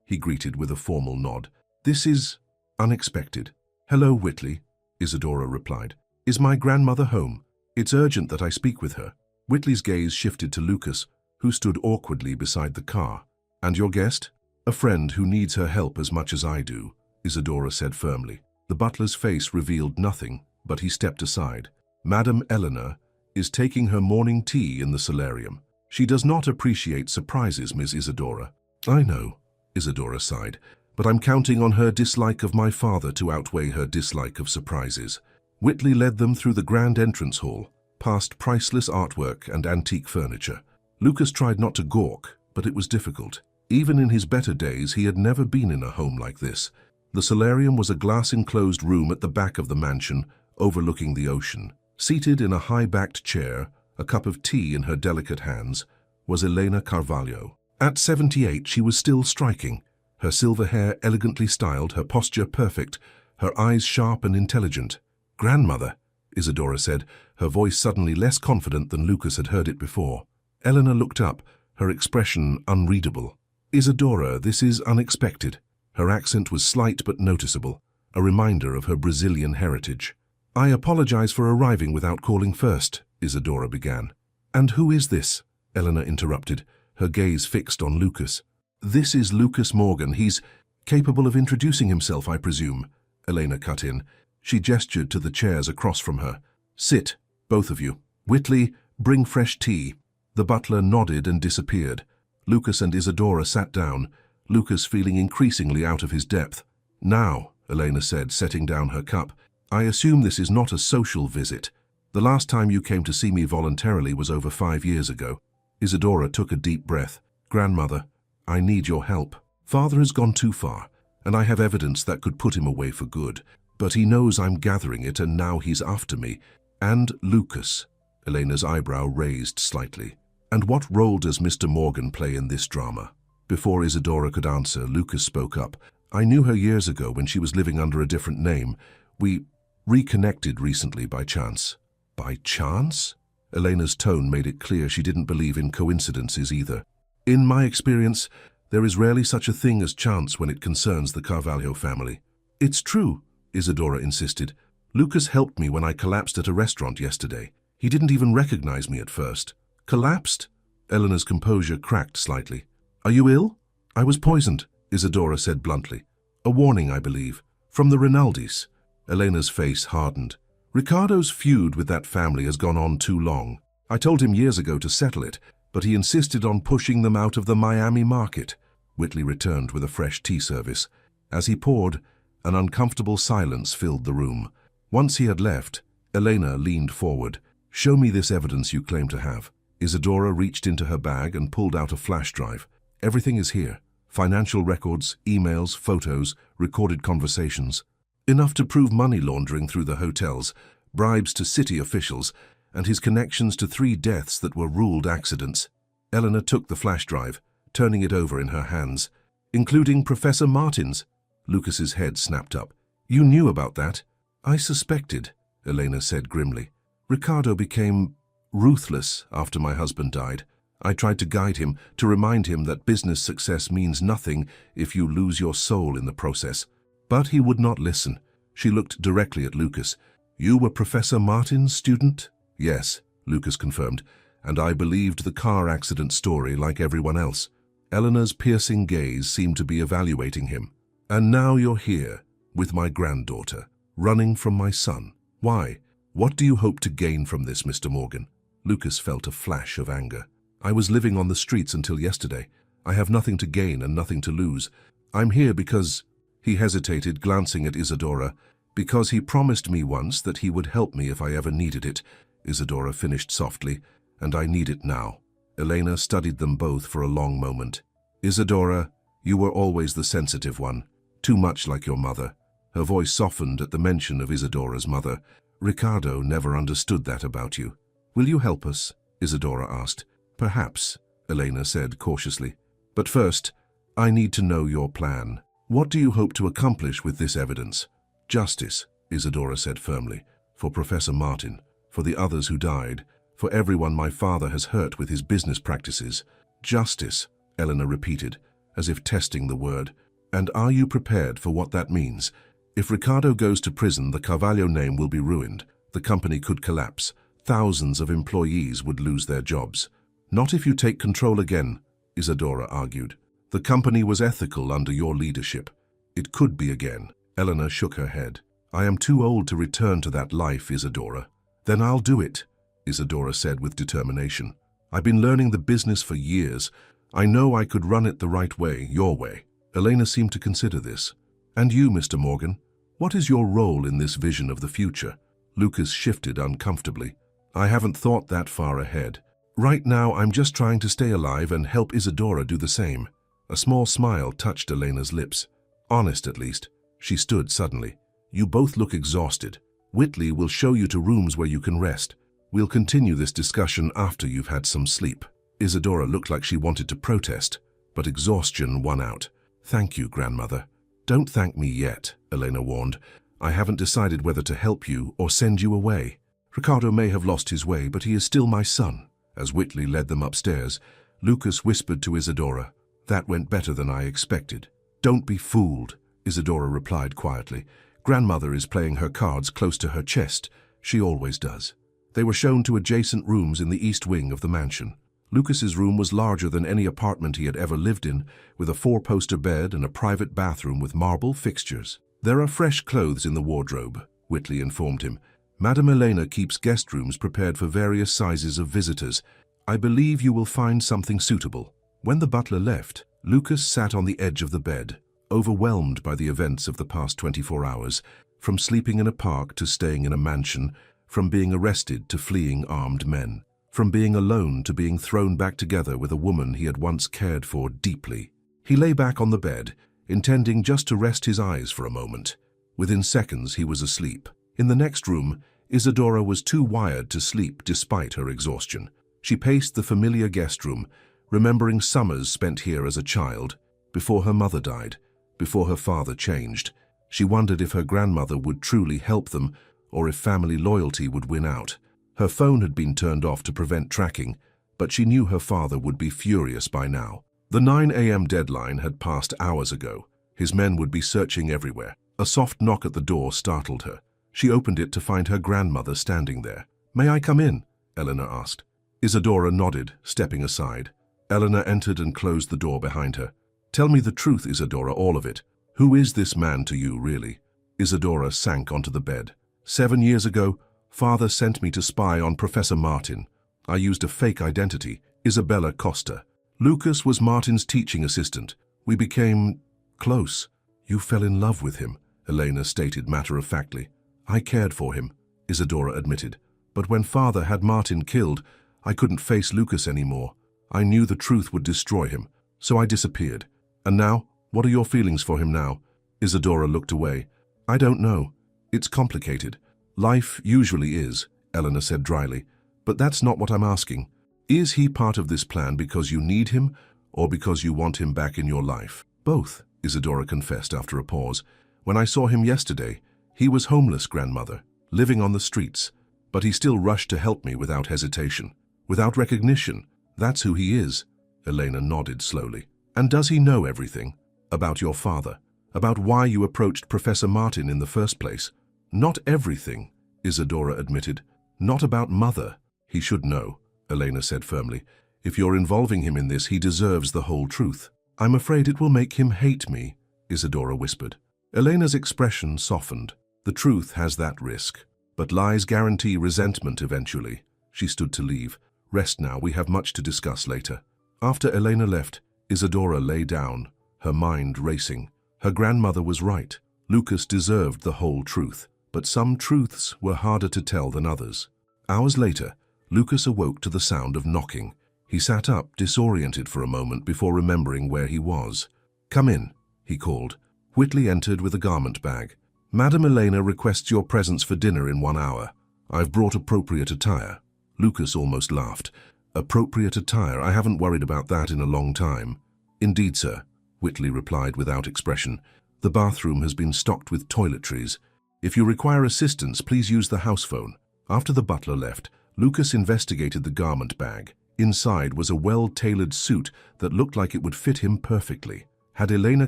he greeted with a formal nod. This is unexpected. Hello, Whitley, Isadora replied. Is my grandmother home? It's urgent that I speak with her. Whitley's gaze shifted to Lucas, who stood awkwardly beside the car. And your guest? A friend who needs her help as much as I do, Isadora said firmly. The butler's face revealed nothing, but he stepped aside. Madame Eleanor is taking her morning tea in the solarium. She does not appreciate surprises, Miss Isadora. I know, Isadora sighed, but I'm counting on her dislike of my father to outweigh her dislike of surprises. Whitley led them through the grand entrance hall, past priceless artwork and antique furniture. Lucas tried not to gawk, but it was difficult. Even in his better days, he had never been in a home like this. The solarium was a glass-enclosed room at the back of the mansion, overlooking the ocean. Seated in a high-backed chair, a cup of tea in her delicate hands, was Elena Carvalho. At 78, she was still striking. Her silver hair elegantly styled, her posture perfect, her eyes sharp and intelligent. Grandmother, Isadora said, her voice suddenly less confident than Lucas had heard it before. Eleanor looked up, her expression unreadable. Isadora, this is unexpected. Her accent was slight but noticeable, a reminder of her Brazilian heritage. I apologize for arriving without calling first, Isadora began. And who is this? Eleanor interrupted, her gaze fixed on Lucas. This is Lucas Morgan. He's capable of introducing himself, I presume, Elena cut in. She gestured to the chairs across from her. Sit, both of you. Whitley, bring fresh tea. The butler nodded and disappeared. Lucas and Isadora sat down, Lucas feeling increasingly out of his depth. Now, Elena said, setting down her cup, I assume this is not a social visit. The last time you came to see me voluntarily was over 5 years ago. Isadora took a deep breath. Grandmother, I need your help. Father has gone too far, and I have evidence that could put him away for good. But he knows I'm gathering it, and now he's after me. And Lucas. Elena's eyebrow raised slightly. And what role does Mr. Morgan play in this drama? Before Isadora could answer, Lucas spoke up. I knew her years ago when she was living under a different name. We reconnected recently by chance. By chance? Elena's tone made it clear she didn't believe in coincidences either. In my experience, there is rarely such a thing as chance when it concerns the Carvalho family. It's true, Isadora insisted. Lucas helped me when I collapsed at a restaurant yesterday. He didn't even recognize me at first. Collapsed? Elena's composure cracked slightly. Are you ill? I was poisoned, Isadora said bluntly. A warning, I believe, from the Rinaldis. Elena's face hardened. Ricardo's feud with that family has gone on too long. I told him years ago to settle it, but he insisted on pushing them out of the Miami market. Whitley returned with a fresh tea service. As he poured, an uncomfortable silence filled the room. Once he had left, Elena leaned forward. Show me this evidence you claim to have. Isadora reached into her bag and pulled out a flash drive. Everything is here. Financial records, emails, photos, recorded conversations. Enough to prove money laundering through the hotels, bribes to city officials, and his connections to 3 deaths that were ruled accidents. Eleanor took the flash drive, turning it over in her hands. Including Professor Martin's. Lucas's head snapped up. You knew about that? I suspected, Elena said grimly. Ricardo became ruthless after my husband died. I tried to guide him, to remind him that business success means nothing if you lose your soul in the process. But he would not listen. She looked directly at Lucas. You were Professor Martin's student? Yes, Lucas confirmed, and I believed the car accident story like everyone else. Eleanor's piercing gaze seemed to be evaluating him. And now you're here, with my granddaughter, running from my son. Why? What do you hope to gain from this, Mr. Morgan? Lucas felt a flash of anger. I was living on the streets until yesterday. I have nothing to gain and nothing to lose. I'm here because... He hesitated, glancing at Isadora. Because he promised me once that he would help me if I ever needed it, Isadora finished softly, and I need it now. Elena studied them both for a long moment. Isadora, you were always the sensitive one, too much like your mother. Her voice softened at the mention of Isadora's mother. Ricardo never understood that about you. Will you help us? Isadora asked. Perhaps, Elena said cautiously. But first, I need to know your plan. What do you hope to accomplish with this evidence? Justice, Isadora said firmly, for Professor Martin, for the others who died, for everyone my father has hurt with his business practices. Justice, Eleanor repeated, as if testing the word. And are you prepared for what that means? If Ricardo goes to prison, the Carvalho name will be ruined. The company could collapse. Thousands of employees would lose their jobs. Not if you take control again, Isadora argued. The company was ethical under your leadership. It could be again. Eleanor shook her head. I am too old to return to that life, Isadora. Then I'll do it, Isadora said with determination. I've been learning the business for years. I know I could run it the right way, your way. Elena seemed to consider this. And you, Mr. Morgan, what is your role in this vision of the future? Lucas shifted uncomfortably. I haven't thought that far ahead. Right now, I'm just trying to stay alive and help Isadora do the same. A small smile touched Elena's lips. Honest, at least. She stood suddenly. You both look exhausted. Whitley will show you to rooms where you can rest. We'll continue this discussion after you've had some sleep. Isadora looked like she wanted to protest, but exhaustion won out. Thank you, grandmother. Don't thank me yet, Elena warned. I haven't decided whether to help you or send you away. Ricardo may have lost his way, but he is still my son. As Whitley led them upstairs, Lucas whispered to Isadora. That went better than I expected. Don't be fooled, Isadora replied quietly. Grandmother is playing her cards close to her chest. She always does. They were shown to adjacent rooms in the east wing of the mansion. Lucas's room was larger than any apartment he had ever lived in, with a 4-poster bed and a private bathroom with marble fixtures. There are fresh clothes in the wardrobe, Whitley informed him. Madame Elena keeps guest rooms prepared for various sizes of visitors. I believe you will find something suitable. When the butler left, Lucas sat on the edge of the bed, overwhelmed by the events of the past 24 hours. from sleeping in a park to staying in a mansion, from being arrested to fleeing armed men, from being alone to being thrown back together with a woman he had once cared for deeply. He lay back on the bed, intending just to rest his eyes for a moment. Within seconds, he was asleep. In the next room, Isadora was too wired to sleep despite her exhaustion. She paced the familiar guest room, remembering summers spent here as a child, before her mother died, before her father changed. She wondered if her grandmother would truly help them, or if family loyalty would win out. Her phone had been turned off to prevent tracking, but she knew her father would be furious by now. The 9 a.m. deadline had passed hours ago. His men would be searching everywhere. A soft knock at the door startled her. She opened it to find her grandmother standing there. "May I come in?" Eleanor asked. Isadora nodded, stepping aside. Eleanor entered and closed the door behind her. "Tell me the truth, Isadora, all of it. Who is this man to you, really?" Isadora sank onto the bed. 7 years ago, Father sent me to spy on Professor Martin. I used a fake identity, Isabella Costa. Lucas was Martin's teaching assistant. We became close. You fell in love with him, Elena stated matter-of-factly. I cared for him, Isadora admitted. But when Father had Martin killed, I couldn't face Lucas anymore. I knew the truth would destroy him, so I disappeared. And now, what are your feelings for him now? Isadora looked away. I don't know. It's complicated. Life usually is, Eleanor said dryly. But that's not what I'm asking. Is he part of this plan because you need him, or because you want him back in your life? Both, Isadora confessed after a pause. When I saw him yesterday, he was homeless, grandmother, living on the streets. But he still rushed to help me without hesitation, without recognition. That's who he is. Elena nodded slowly. And does he know everything? About your father? About why you approached Professor Martin in the first place? Not everything, Isadora admitted. Not about Mother. He should know, Elena said firmly. If you're involving him in this, he deserves the whole truth. I'm afraid it will make him hate me, Isadora whispered. Elena's expression softened. The truth has that risk. But lies guarantee resentment eventually. She stood to leave. Rest now, we have much to discuss later. After Elena left, Isadora lay down, her mind racing. Her grandmother was right. Lucas deserved the whole truth. But some truths were harder to tell than others. Hours later, Lucas awoke to the sound of knocking. He sat up, disoriented for a moment before remembering where he was. Come in, he called. Whitley entered with a garment bag. Madam Elena requests your presence for dinner in 1 hour. I've brought appropriate attire. Lucas almost laughed. Appropriate attire? I haven't worried about that in a long time. Indeed, sir, Whitley replied without expression. The bathroom has been stocked with toiletries. If you require assistance, please use the house phone. After the butler left, Lucas investigated the garment bag. Inside was a well-tailored suit that looked like it would fit him perfectly. Had Elena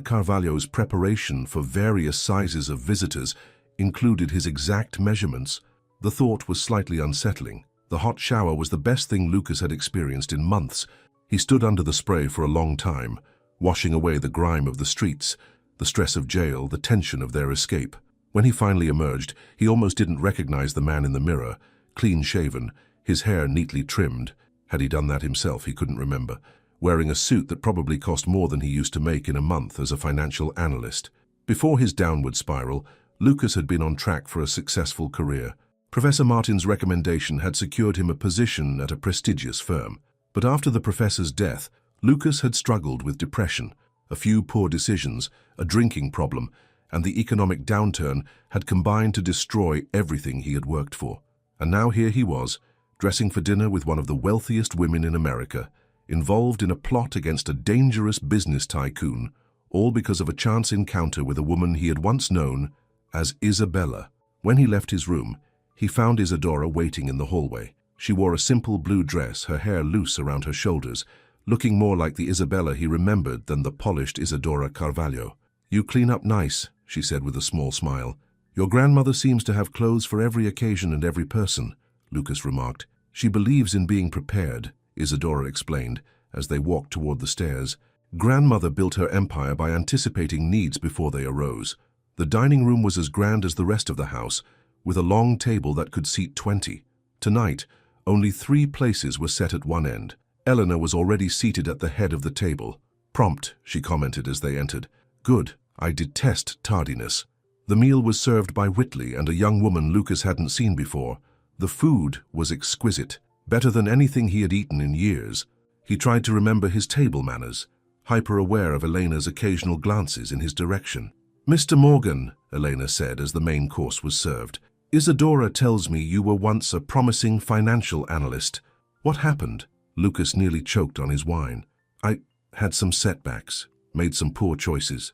Carvalho's preparation for various sizes of visitors included his exact measurements? The thought was slightly unsettling. The hot shower was the best thing Lucas had experienced in months. He stood under the spray for a long time, washing away the grime of the streets, the stress of jail, the tension of their escape. When he finally emerged, he almost didn't recognize the man in the mirror, clean-shaven, his hair neatly trimmed. Had he done that himself, he couldn't remember. Wearing a suit that probably cost more than he used to make in a month as a financial analyst. Before his downward spiral, Lucas had been on track for a successful career. Professor Martin's recommendation had secured him a position at a prestigious firm. But after the professor's death, Lucas had struggled with depression. A few poor decisions, a drinking problem, and the economic downturn had combined to destroy everything he had worked for. And now here he was, dressing for dinner with one of the wealthiest women in America, involved in a plot against a dangerous business tycoon, all because of a chance encounter with a woman he had once known as Isabella. When he left his room, he found Isadora waiting in the hallway. She wore a simple blue dress, her hair loose around her shoulders, looking more like the Isabella he remembered than the polished Isadora Carvalho. You clean up nice, she said with a small smile. Your grandmother seems to have clothes for every occasion and every person, Lucas remarked. She believes in being prepared, Isadora explained, as they walked toward the stairs. Grandmother built her empire by anticipating needs before they arose. The dining room was as grand as the rest of the house, with a long table that could seat 20. Tonight, only 3 places were set at one end. Eleanor was already seated at the head of the table. Prompt, she commented as they entered. Good, I detest tardiness. The meal was served by Whitley and a young woman Lucas hadn't seen before. The food was exquisite, better than anything he had eaten in years. He tried to remember his table manners, hyper-aware of Elena's occasional glances in his direction. "Mr. Morgan," Elena said as the main course was served, "Isadora tells me you were once a promising financial analyst. What happened?" Lucas nearly choked on his wine. "I had some setbacks, made some poor choices."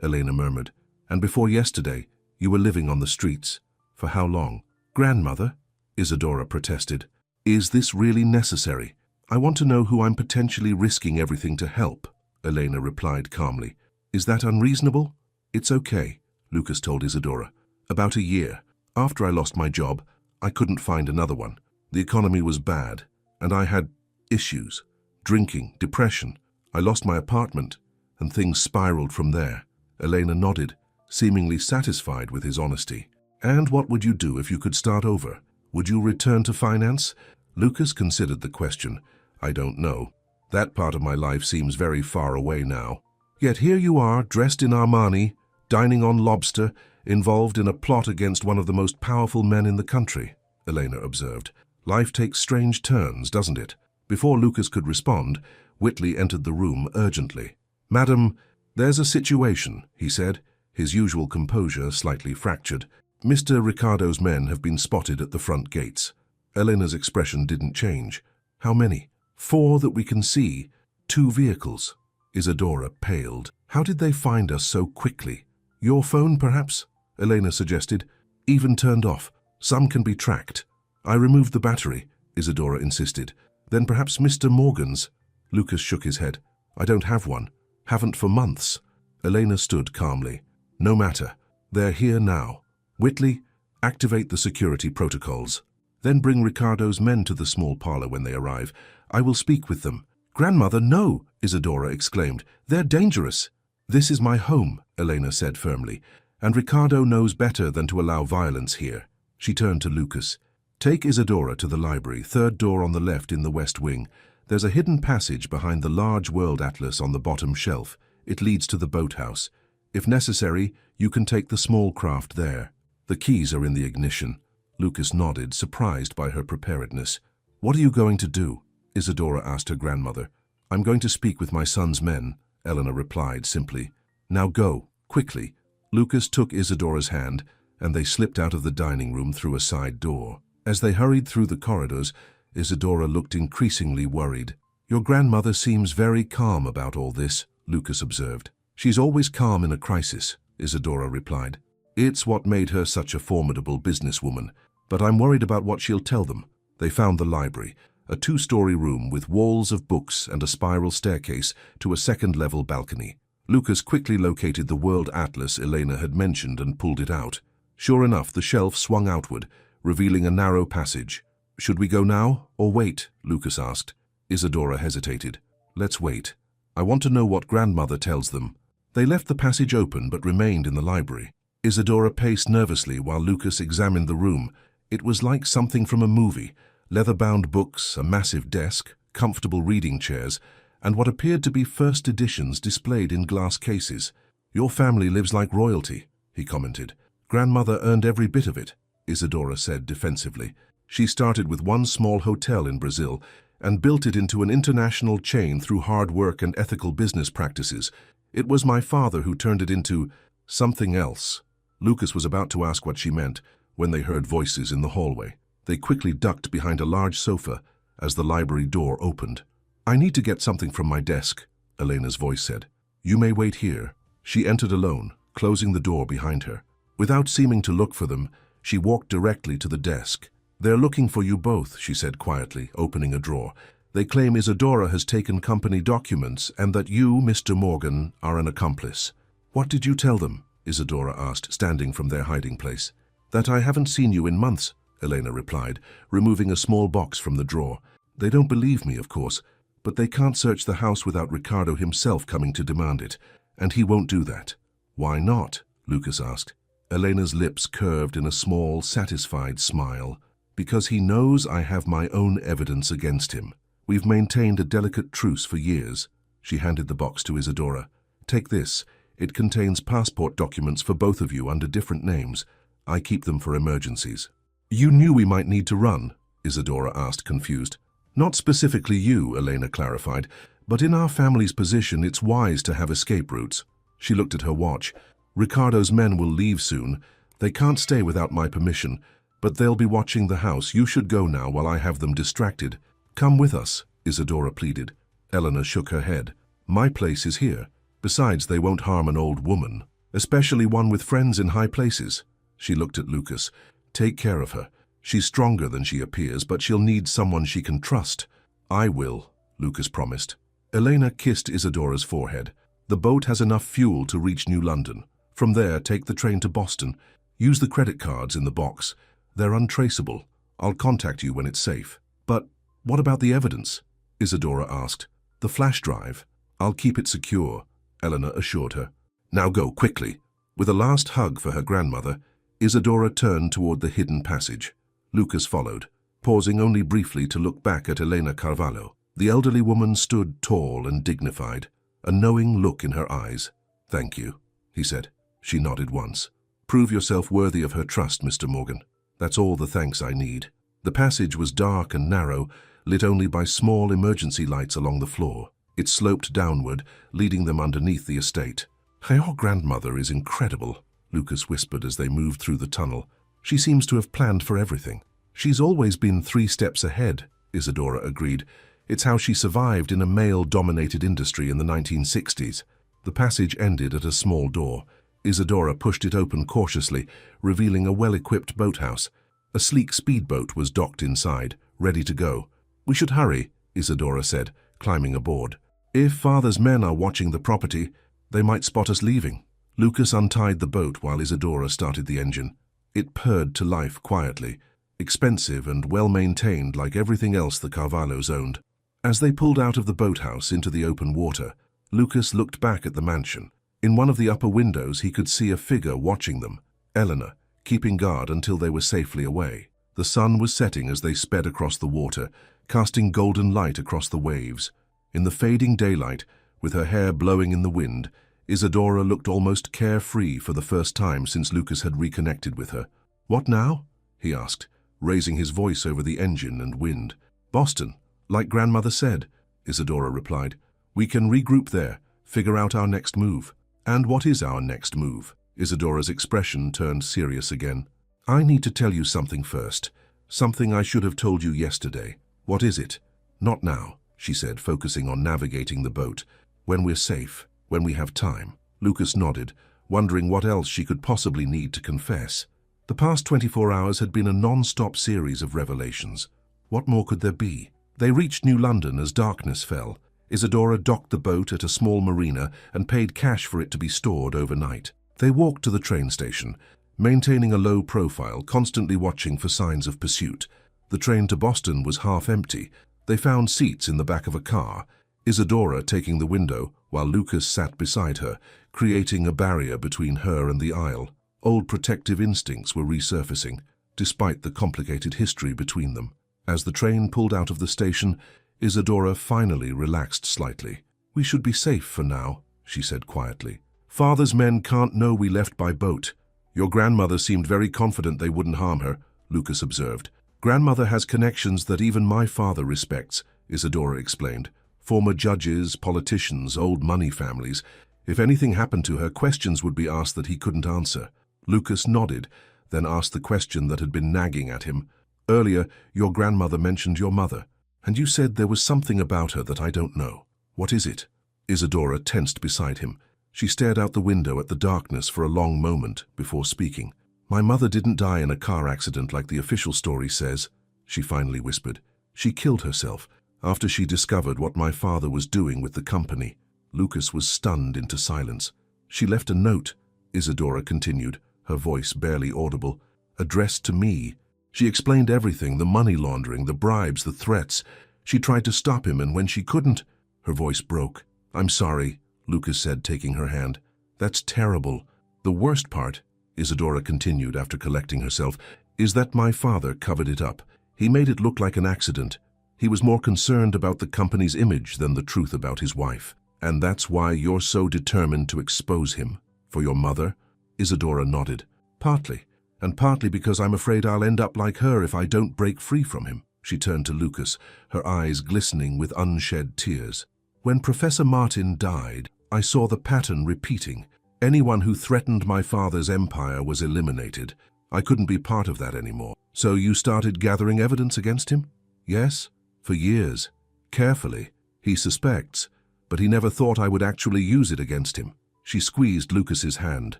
Elena murmured. "And before yesterday, you were living on the streets. For how long?" "Grandmother," Isadora protested. "Is this really necessary? I want to know who I'm potentially risking everything to help," Elena replied calmly. "Is that unreasonable?" "It's okay," Lucas told Isadora. "About a year. After I lost my job, I couldn't find another one. The economy was bad, and I had issues. Drinking, depression. I lost my apartment, and things spiraled from there." Elena nodded, seemingly satisfied with his honesty. "And what would you do if you could start over? Would you return to finance?" Lucas considered the question. "I don't know. That part of my life seems very far away now. Yet here you are, dressed in Armani, dining on lobster, involved in a plot against one of the most powerful men in the country," Elena observed. "Life takes strange turns, doesn't it?" Before Lucas could respond, Whitley entered the room urgently. "Madam, there's a situation," he said, his usual composure slightly fractured. "Mr. Ricardo's men have been spotted at the front gates." Elena's expression didn't change. "How many?" "4 that we can see. 2 vehicles." Isadora paled. "How did they find us so quickly?" "Your phone, perhaps?" Elena suggested. "Even turned off. Some can be tracked." "I removed the battery," Isadora insisted. "Then perhaps Mr. Morgan's?" Lucas shook his head. "I don't have one. Haven't for months." Elena stood calmly. "No matter. They're here now. Whitley, activate the security protocols. Then bring Ricardo's men to the small parlor when they arrive. I will speak with them." "Grandmother, no!" Isadora exclaimed. "They're dangerous." "This is my home," Elena said firmly, "and Ricardo knows better than to allow violence here." She turned to Lucas. "Take Isadora to the library, 3rd door on the left in the west wing. There's a hidden passage behind the large world atlas on the bottom shelf. It leads to the boathouse. If necessary, you can take the small craft there. The keys are in the ignition." Lucas nodded, surprised by her preparedness. "What are you going to do?" Isadora asked her grandmother. "I'm going to speak with my son's men," Elena replied simply. "Now go, quickly." Lucas took Isadora's hand, and they slipped out of the dining room through a side door. As they hurried through the corridors, Isadora looked increasingly worried. "Your grandmother seems very calm about all this," Lucas observed. "She's always calm in a crisis," Isadora replied. "It's what made her such a formidable businesswoman. But I'm worried about what she'll tell them." They found the library, a 2-story room with walls of books and a spiral staircase to a 2nd-level balcony. Lucas quickly located the world atlas Elena had mentioned and pulled it out. Sure enough, the shelf swung outward, revealing a narrow passage. "Should we go now, or wait?" Lucas asked. Isadora hesitated. "Let's wait. I want to know what grandmother tells them." They left the passage open but remained in the library. Isadora paced nervously while Lucas examined the room. It was like something from a movie. Leather-bound books, a massive desk, comfortable reading chairs, and what appeared to be first editions displayed in glass cases. "Your family lives like royalty," he commented. "Grandmother earned every bit of it," Isadora said defensively. "She started with one small hotel in Brazil and built it into an international chain through hard work and ethical business practices. It was my father who turned it into something else." Lucas was about to ask what she meant when they heard voices in the hallway. They quickly ducked behind a large sofa as the library door opened. "I need to get something from my desk," Elena's voice said. "You may wait here." She entered alone, closing the door behind her. Without seeming to look for them, she walked directly to the desk. "They're looking for you both," she said quietly, opening a drawer. "They claim Isadora has taken company documents and that you, Mr. Morgan, are an accomplice." "What did you tell them?" Isadora asked, standing from their hiding place. "That I haven't seen you in months," Elena replied, removing a small box from the drawer. "They don't believe me, of course, but they can't search the house without Ricardo himself coming to demand it, and he won't do that." "Why not?" Lucas asked. Elena's lips curved in a small, satisfied smile. "Because he knows I have my own evidence against him. We've maintained a delicate truce for years." She handed the box to Isadora. "Take this. It contains passport documents for both of you under different names. I keep them for emergencies." "You knew we might need to run?" Isadora asked, confused. "Not specifically you," Elena clarified, "but in our family's position it's wise to have escape routes." She looked at her watch. "Ricardo's men will leave soon. They can't stay without my permission, but they'll be watching the house. You should go now while I have them distracted." "Come with us," Isadora pleaded. Elena shook her head. "My place is here. Besides, they won't harm an old woman, especially one with friends in high places." She looked at Lucas. "Take care of her. She's stronger than she appears, but she'll need someone she can trust." "I will," Lucas promised. Elena kissed Isadora's forehead. "The boat has enough fuel to reach New London. From there, take the train to Boston. Use the credit cards in the box. They're untraceable. I'll contact you when it's safe." "But what about the evidence?" Isadora asked. "The flash drive. I'll keep it secure," Elena assured her. "Now go, quickly." With a last hug for her grandmother, Isadora turned toward the hidden passage. Lucas followed, pausing only briefly to look back at Elena Carvalho. The elderly woman stood tall and dignified, a knowing look in her eyes. "Thank you," he said. She nodded once. "Prove yourself worthy of her trust, Mr. Morgan. That's all the thanks I need." The passage was dark and narrow, lit only by small emergency lights along the floor. It sloped downward, leading them underneath the estate. "Your grandmother is incredible," Lucas whispered as they moved through the tunnel. "She seems to have planned for everything." "She's always been 3 steps ahead," Isadora agreed. "It's how she survived in a male-dominated industry in the 1960s. The passage ended at a small door. Isadora pushed it open cautiously, revealing a well-equipped boathouse. A sleek speedboat was docked inside, ready to go. "We should hurry," Isadora said, climbing aboard. "If Father's men are watching the property, they might spot us leaving." Lucas untied the boat while Isadora started the engine. It purred to life quietly, expensive and well-maintained like everything else the Carvalhos owned. As they pulled out of the boathouse into the open water, Lucas looked back at the mansion. In one of the upper windows he could see a figure watching them, Elena, keeping guard until they were safely away. The sun was setting as they sped across the water, casting golden light across the waves. In the fading daylight, with her hair blowing in the wind, Isadora looked almost carefree for the first time since Lucas had reconnected with her. "What now?" he asked, raising his voice over the engine and wind. "Boston, like grandmother said," Isadora replied. "We can regroup there, figure out our next move." "And what is our next move?" Isadora's expression turned serious again. "I need to tell you something first. Something I should have told you yesterday." "What is it?" "Not now," she said, focusing on navigating the boat. "When we're safe, when we have time." Lucas nodded, wondering what else she could possibly need to confess. The past 24 hours had been a non-stop series of revelations. What more could there be? They reached New London as darkness fell. Isadora docked the boat at a small marina and paid cash for it to be stored overnight. They walked to the train station, maintaining a low profile, constantly watching for signs of pursuit. The train to Boston was half empty. They found seats in the back of a car, Isadora taking the window while Lucas sat beside her, creating a barrier between her and the aisle. Old protective instincts were resurfacing, despite the complicated history between them. As the train pulled out of the station, Isadora finally relaxed slightly. "We should be safe for now," she said quietly. "Father's men can't know we left by boat." "Your grandmother seemed very confident they wouldn't harm her," Lucas observed. "Grandmother has connections that even my father respects," Isadora explained. "Former judges, politicians, old money families. If anything happened to her, questions would be asked that he couldn't answer." Lucas nodded, then asked the question that had been nagging at him. "Earlier, your grandmother mentioned your mother, and you said there was something about her that I don't know. What is it?" Isadora tensed beside him. She stared out the window at the darkness for a long moment before speaking. "My mother didn't die in a car accident like the official story says," she finally whispered. "She killed herself after she discovered what my father was doing with the company." Lucas was stunned into silence. "She left a note," Isadora continued, her voice barely audible, "addressed to me. She explained everything, the money laundering, the bribes, the threats. She tried to stop him, and when she couldn't..." Her voice broke. "I'm sorry," Lucas said, taking her hand. "That's terrible. The worst part," Isadora continued after collecting herself, "is that my father covered it up. He made it look like an accident. He was more concerned about the company's image than the truth about his wife." And that's why you're so determined to expose him? For your mother? Isadora nodded. Partly, and partly because I'm afraid I'll end up like her if I don't break free from him. She turned to Lucas, her eyes glistening with unshed tears. When Professor Martin died, I saw the pattern repeating. Anyone who threatened my father's empire was eliminated. I couldn't be part of that anymore. So you started gathering evidence against him? Yes, for years. Carefully. He suspects, but he never thought I would actually use it against him. She squeezed Lucas's hand.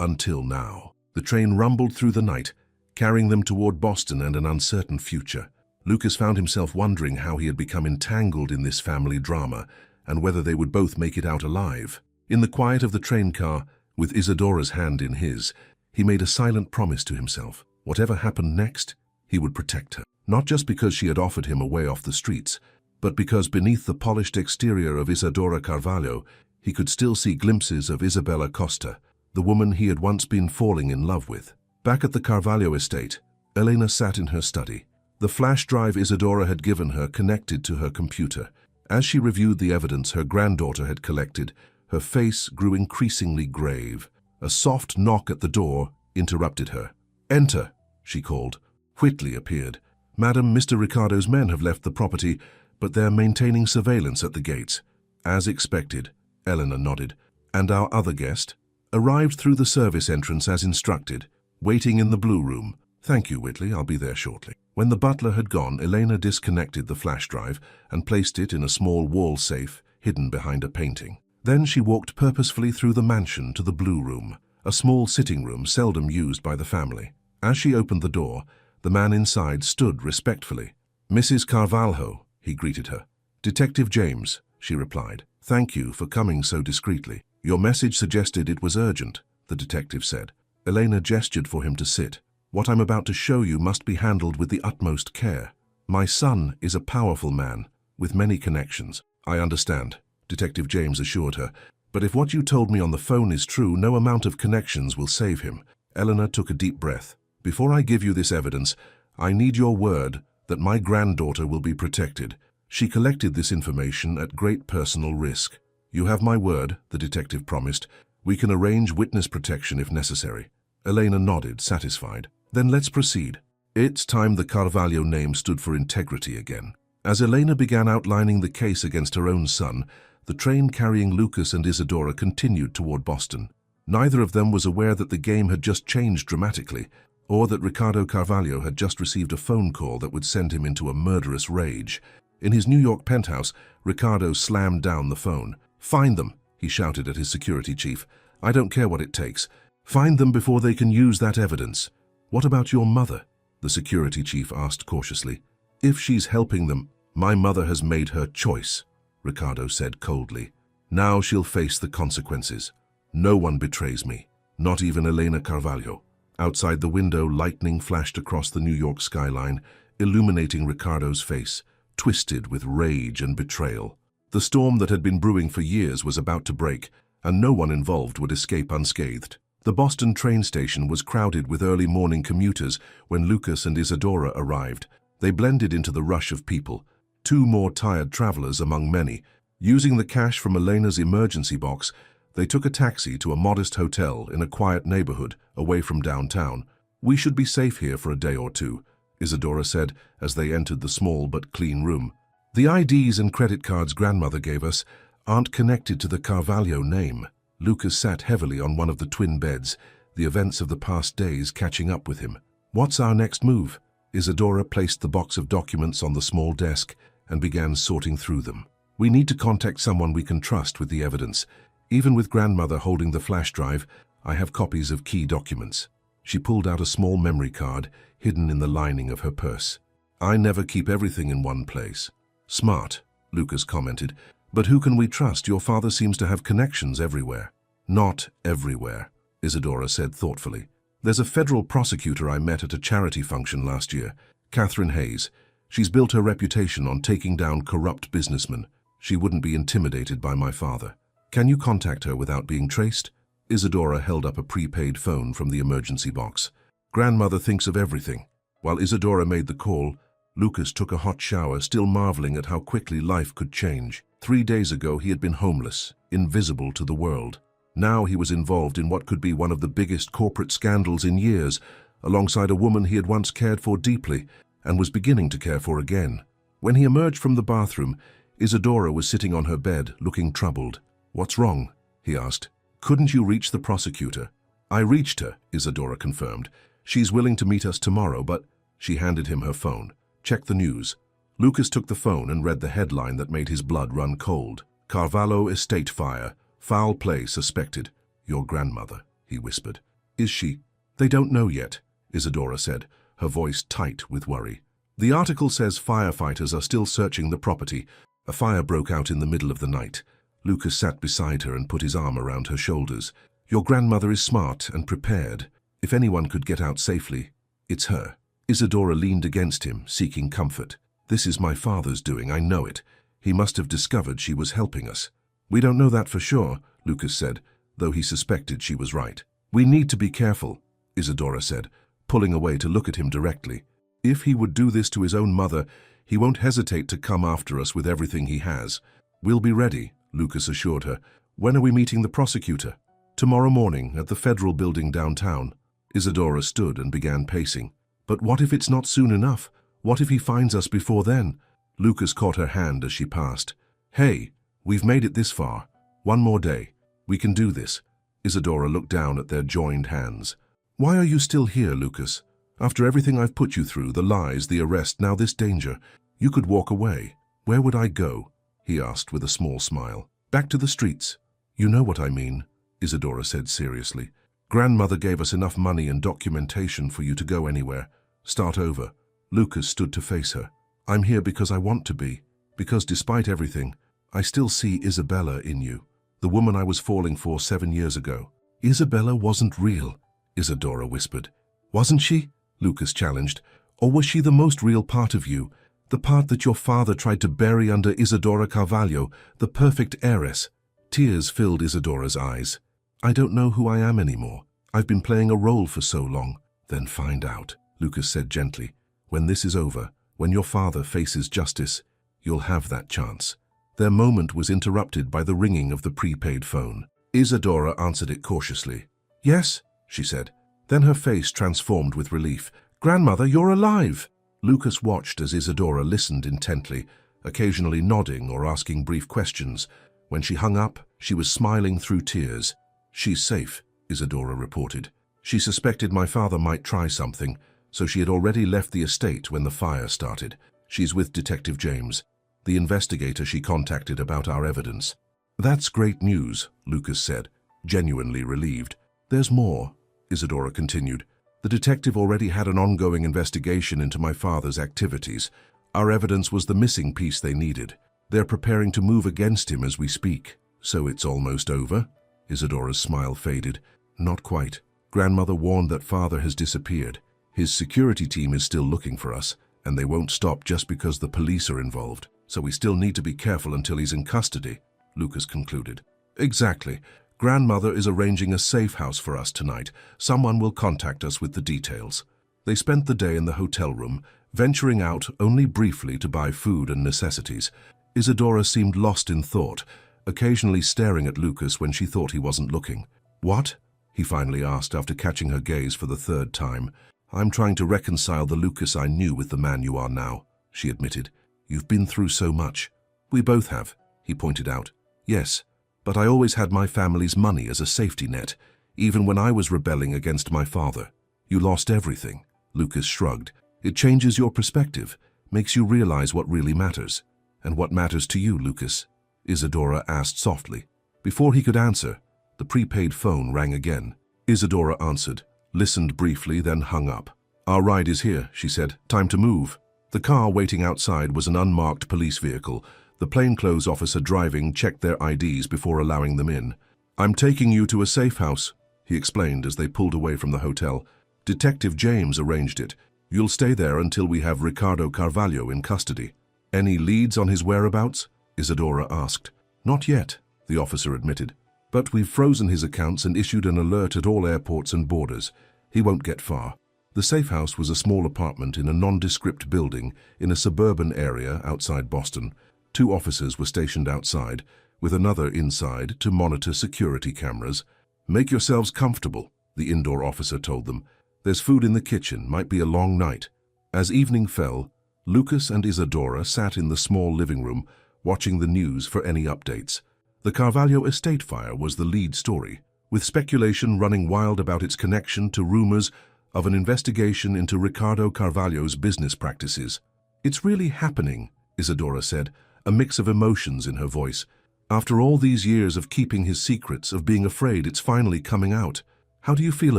Until now. The train rumbled through the night, carrying them toward Boston and an uncertain future. Lucas found himself wondering how he had become entangled in this family drama and whether they would both make it out alive. In the quiet of the train car, with Isadora's hand in his, he made a silent promise to himself. Whatever happened next, he would protect her. Not just because she had offered him a way off the streets, but because beneath the polished exterior of Isadora Carvalho, he could still see glimpses of Isabella Costa, the woman he had once been falling in love with. Back at the Carvalho estate, Elena sat in her study. The flash drive Isadora had given her connected to her computer. As she reviewed the evidence her granddaughter had collected, her face grew increasingly grave. A soft knock at the door interrupted her. "Enter," she called. Whitley appeared. "Madam, Mr. Ricardo's men have left the property, but they're maintaining surveillance at the gates." "As expected," Eleanor nodded. "And our other guest?" "Arrived through the service entrance as instructed, waiting in the blue room." "Thank you, Whitley, I'll be there shortly." When the butler had gone, Elena disconnected the flash drive and placed it in a small wall safe hidden behind a painting. Then she walked purposefully through the mansion to the blue room, a small sitting room seldom used by the family. As she opened the door, the man inside stood respectfully. "Mrs. Carvalho," he greeted her. "Detective James," she replied. "Thank you for coming so discreetly. Your message suggested it was urgent," the detective said. Elena gestured for him to sit. "What I'm about to show you must be handled with the utmost care. My son is a powerful man, with many connections." "I understand," Detective James assured her. "But if what you told me on the phone is true, no amount of connections will save him." Eleanor took a deep breath. "Before I give you this evidence, I need your word that my granddaughter will be protected." She collected this information at great personal risk. "You have my word," the detective promised. "We can arrange witness protection if necessary." Elena nodded, satisfied. "Then let's proceed." It's time the Carvalho name stood for integrity again. As Elena began outlining the case against her own son, the train carrying Lucas and Isadora continued toward Boston. Neither of them was aware that the game had just changed dramatically, or that Ricardo Carvalho had just received a phone call that would send him into a murderous rage. In his New York penthouse, Ricardo slammed down the phone. "Find them," he shouted at his security chief. "I don't care what it takes. Find them before they can use that evidence." "What about your mother?" the security chief asked cautiously. "If she's helping them, my mother has made her choice," Ricardo said coldly. "Now she'll face the consequences. No one betrays me, not even Elena Carvalho." Outside the window, lightning flashed across the New York skyline, illuminating Ricardo's face, twisted with rage and betrayal. The storm that had been brewing for years was about to break, and no one involved would escape unscathed. The Boston train station was crowded with early morning commuters when Lucas and Isadora arrived. They blended into the rush of people, two more tired travelers among many. Using the cash from Elena's emergency box, they took a taxi to a modest hotel in a quiet neighborhood away from downtown. "We should be safe here for a day or two," Isadora said as they entered the small but clean room. "The IDs and credit cards grandmother gave us aren't connected to the Carvalho name." Lucas sat heavily on one of the twin beds, the events of the past days catching up with him. "What's our next move?" Isadora placed the box of documents on the small desk and began sorting through them. "We need to contact someone we can trust with the evidence. Even with grandmother holding the flash drive, I have copies of key documents." She pulled out a small memory card hidden in the lining of her purse. "I never keep everything in one place." "Smart," Lucas commented. "But who can we trust? Your father seems to have connections everywhere." "Not everywhere," Isadora said thoughtfully. "There's a federal prosecutor I met at a charity function last year, Catherine Hayes. She's built her reputation on taking down corrupt businessmen. She wouldn't be intimidated by my father. Can you contact her without being traced?" Isadora held up a prepaid phone from the emergency box. "Grandmother thinks of everything." While Isadora made the call, Lucas took a hot shower, still marveling at how quickly life could change. 3 days ago he had been homeless, invisible to the world. Now he was involved in what could be one of the biggest corporate scandals in years, alongside a woman he had once cared for deeply and was beginning to care for again. When he emerged from the bathroom, Isadora was sitting on her bed, looking troubled. "What's wrong?" he asked. "Couldn't you reach the prosecutor?" "I reached her," Isadora confirmed. "She's willing to meet us tomorrow, but—" She handed him her phone. "Check the news." Lucas took the phone and read the headline that made his blood run cold. "Carvalho estate fire. Foul play suspected." "Your grandmother," he whispered. "Is she—" "They don't know yet," Isadora said, her voice tight with worry. "The article says firefighters are still searching the property. A fire broke out in the middle of the night." Lucas sat beside her and put his arm around her shoulders. "Your grandmother is smart and prepared. If anyone could get out safely, it's her." Isadora leaned against him, seeking comfort. "This is my father's doing, I know it. He must have discovered she was helping us." "We don't know that for sure," Lucas said, though he suspected she was right. "We need to be careful," Isadora said, pulling away to look at him directly. "If he would do this to his own mother, he won't hesitate to come after us with everything he has." "We'll be ready," Lucas assured her. "When are we meeting the prosecutor?" "Tomorrow morning at the Federal Building downtown." Isadora stood and began pacing. "But what if it's not soon enough? What if he finds us before then?" Lucas caught her hand as she passed. "Hey, we've made it this far. One more day. We can do this." Isadora looked down at their joined hands. "Why are you still here, Lucas? After everything I've put you through, the lies, the arrest, now this danger, you could walk away. Where would I go?" he asked with a small smile. "Back to the streets." "You know what I mean," Isadora said seriously. "Grandmother gave us enough money and documentation for you to go anywhere. Start over." Lucas stood to face her. "I'm here because I want to be. Because despite everything, I still see Isabella in you. The woman I was falling for 7 years ago." "Isabella wasn't real," Isadora whispered. "Wasn't she?" Lucas challenged. "Or was she the most real part of you? The part that your father tried to bury under Isadora Carvalho, the perfect heiress?" Tears filled Isadora's eyes. "I don't know who I am anymore. I've been playing a role for so long." "Then find out," Lucas said gently. "When this is over, when your father faces justice, you'll have that chance." Their moment was interrupted by the ringing of the prepaid phone. Isadora answered it cautiously. "Yes," she said. Then her face transformed with relief. "Grandmother, you're alive!" Lucas watched as Isadora listened intently, occasionally nodding or asking brief questions. When she hung up, she was smiling through tears. "She's safe," Isadora reported. "She suspected my father might try something, so she had already left the estate when the fire started. She's with Detective James, the investigator she contacted about our evidence." "That's great news," Lucas said, genuinely relieved. "There's more," Isadora continued. "The detective already had an ongoing investigation into my father's activities. Our evidence was the missing piece they needed. They're preparing to move against him as we speak." "So it's almost over?" Isadora's smile faded. "Not quite. Grandmother warned that father has disappeared. His security team is still looking for us, and they won't stop just because the police are involved. So we still need to be careful until he's in custody," Lucas concluded. "Exactly. Grandmother is arranging a safe house for us tonight. Someone will contact us with the details." They spent the day in the hotel room, venturing out only briefly to buy food and necessities. Isadora seemed lost in thought, occasionally staring at Lucas when she thought he wasn't looking. "What?" he finally asked after catching her gaze for the 3rd time. "I'm trying to reconcile the Lucas I knew with the man you are now," she admitted. "You've been through so much." "We both have," he pointed out. "Yes, but I always had my family's money as a safety net, even when I was rebelling against my father." "You lost everything," Lucas shrugged. "It changes your perspective, makes you realize what really matters." "And what matters to you, Lucas?" Isadora asked softly. Before he could answer, the prepaid phone rang again. Isadora answered, listened briefly, then hung up. "Our ride is here," she said. "Time to move." The car waiting outside was an unmarked police vehicle. The plainclothes officer driving checked their IDs before allowing them in. "I'm taking you to a safe house," he explained as they pulled away from the hotel. "Detective James arranged it. You'll stay there until we have Ricardo Carvalho in custody." "Any leads on his whereabouts?" Isadora asked. "Not yet," the officer admitted. "But we've frozen his accounts and issued an alert at all airports and borders. He won't get far." The safe house was a small apartment in a nondescript building in a suburban area outside Boston. 2 officers were stationed outside, with another inside to monitor security cameras. "Make yourselves comfortable," the indoor officer told them. "There's food in the kitchen, might be a long night." As evening fell, Lucas and Isadora sat in the small living room, watching the news for any updates. The Carvalho estate fire was the lead story, with speculation running wild about its connection to rumors of an investigation into Ricardo Carvalho's business practices. "It's really happening," Isadora said, a mix of emotions in her voice. "After all these years of keeping his secrets, of being afraid, it's finally coming out." "How do you feel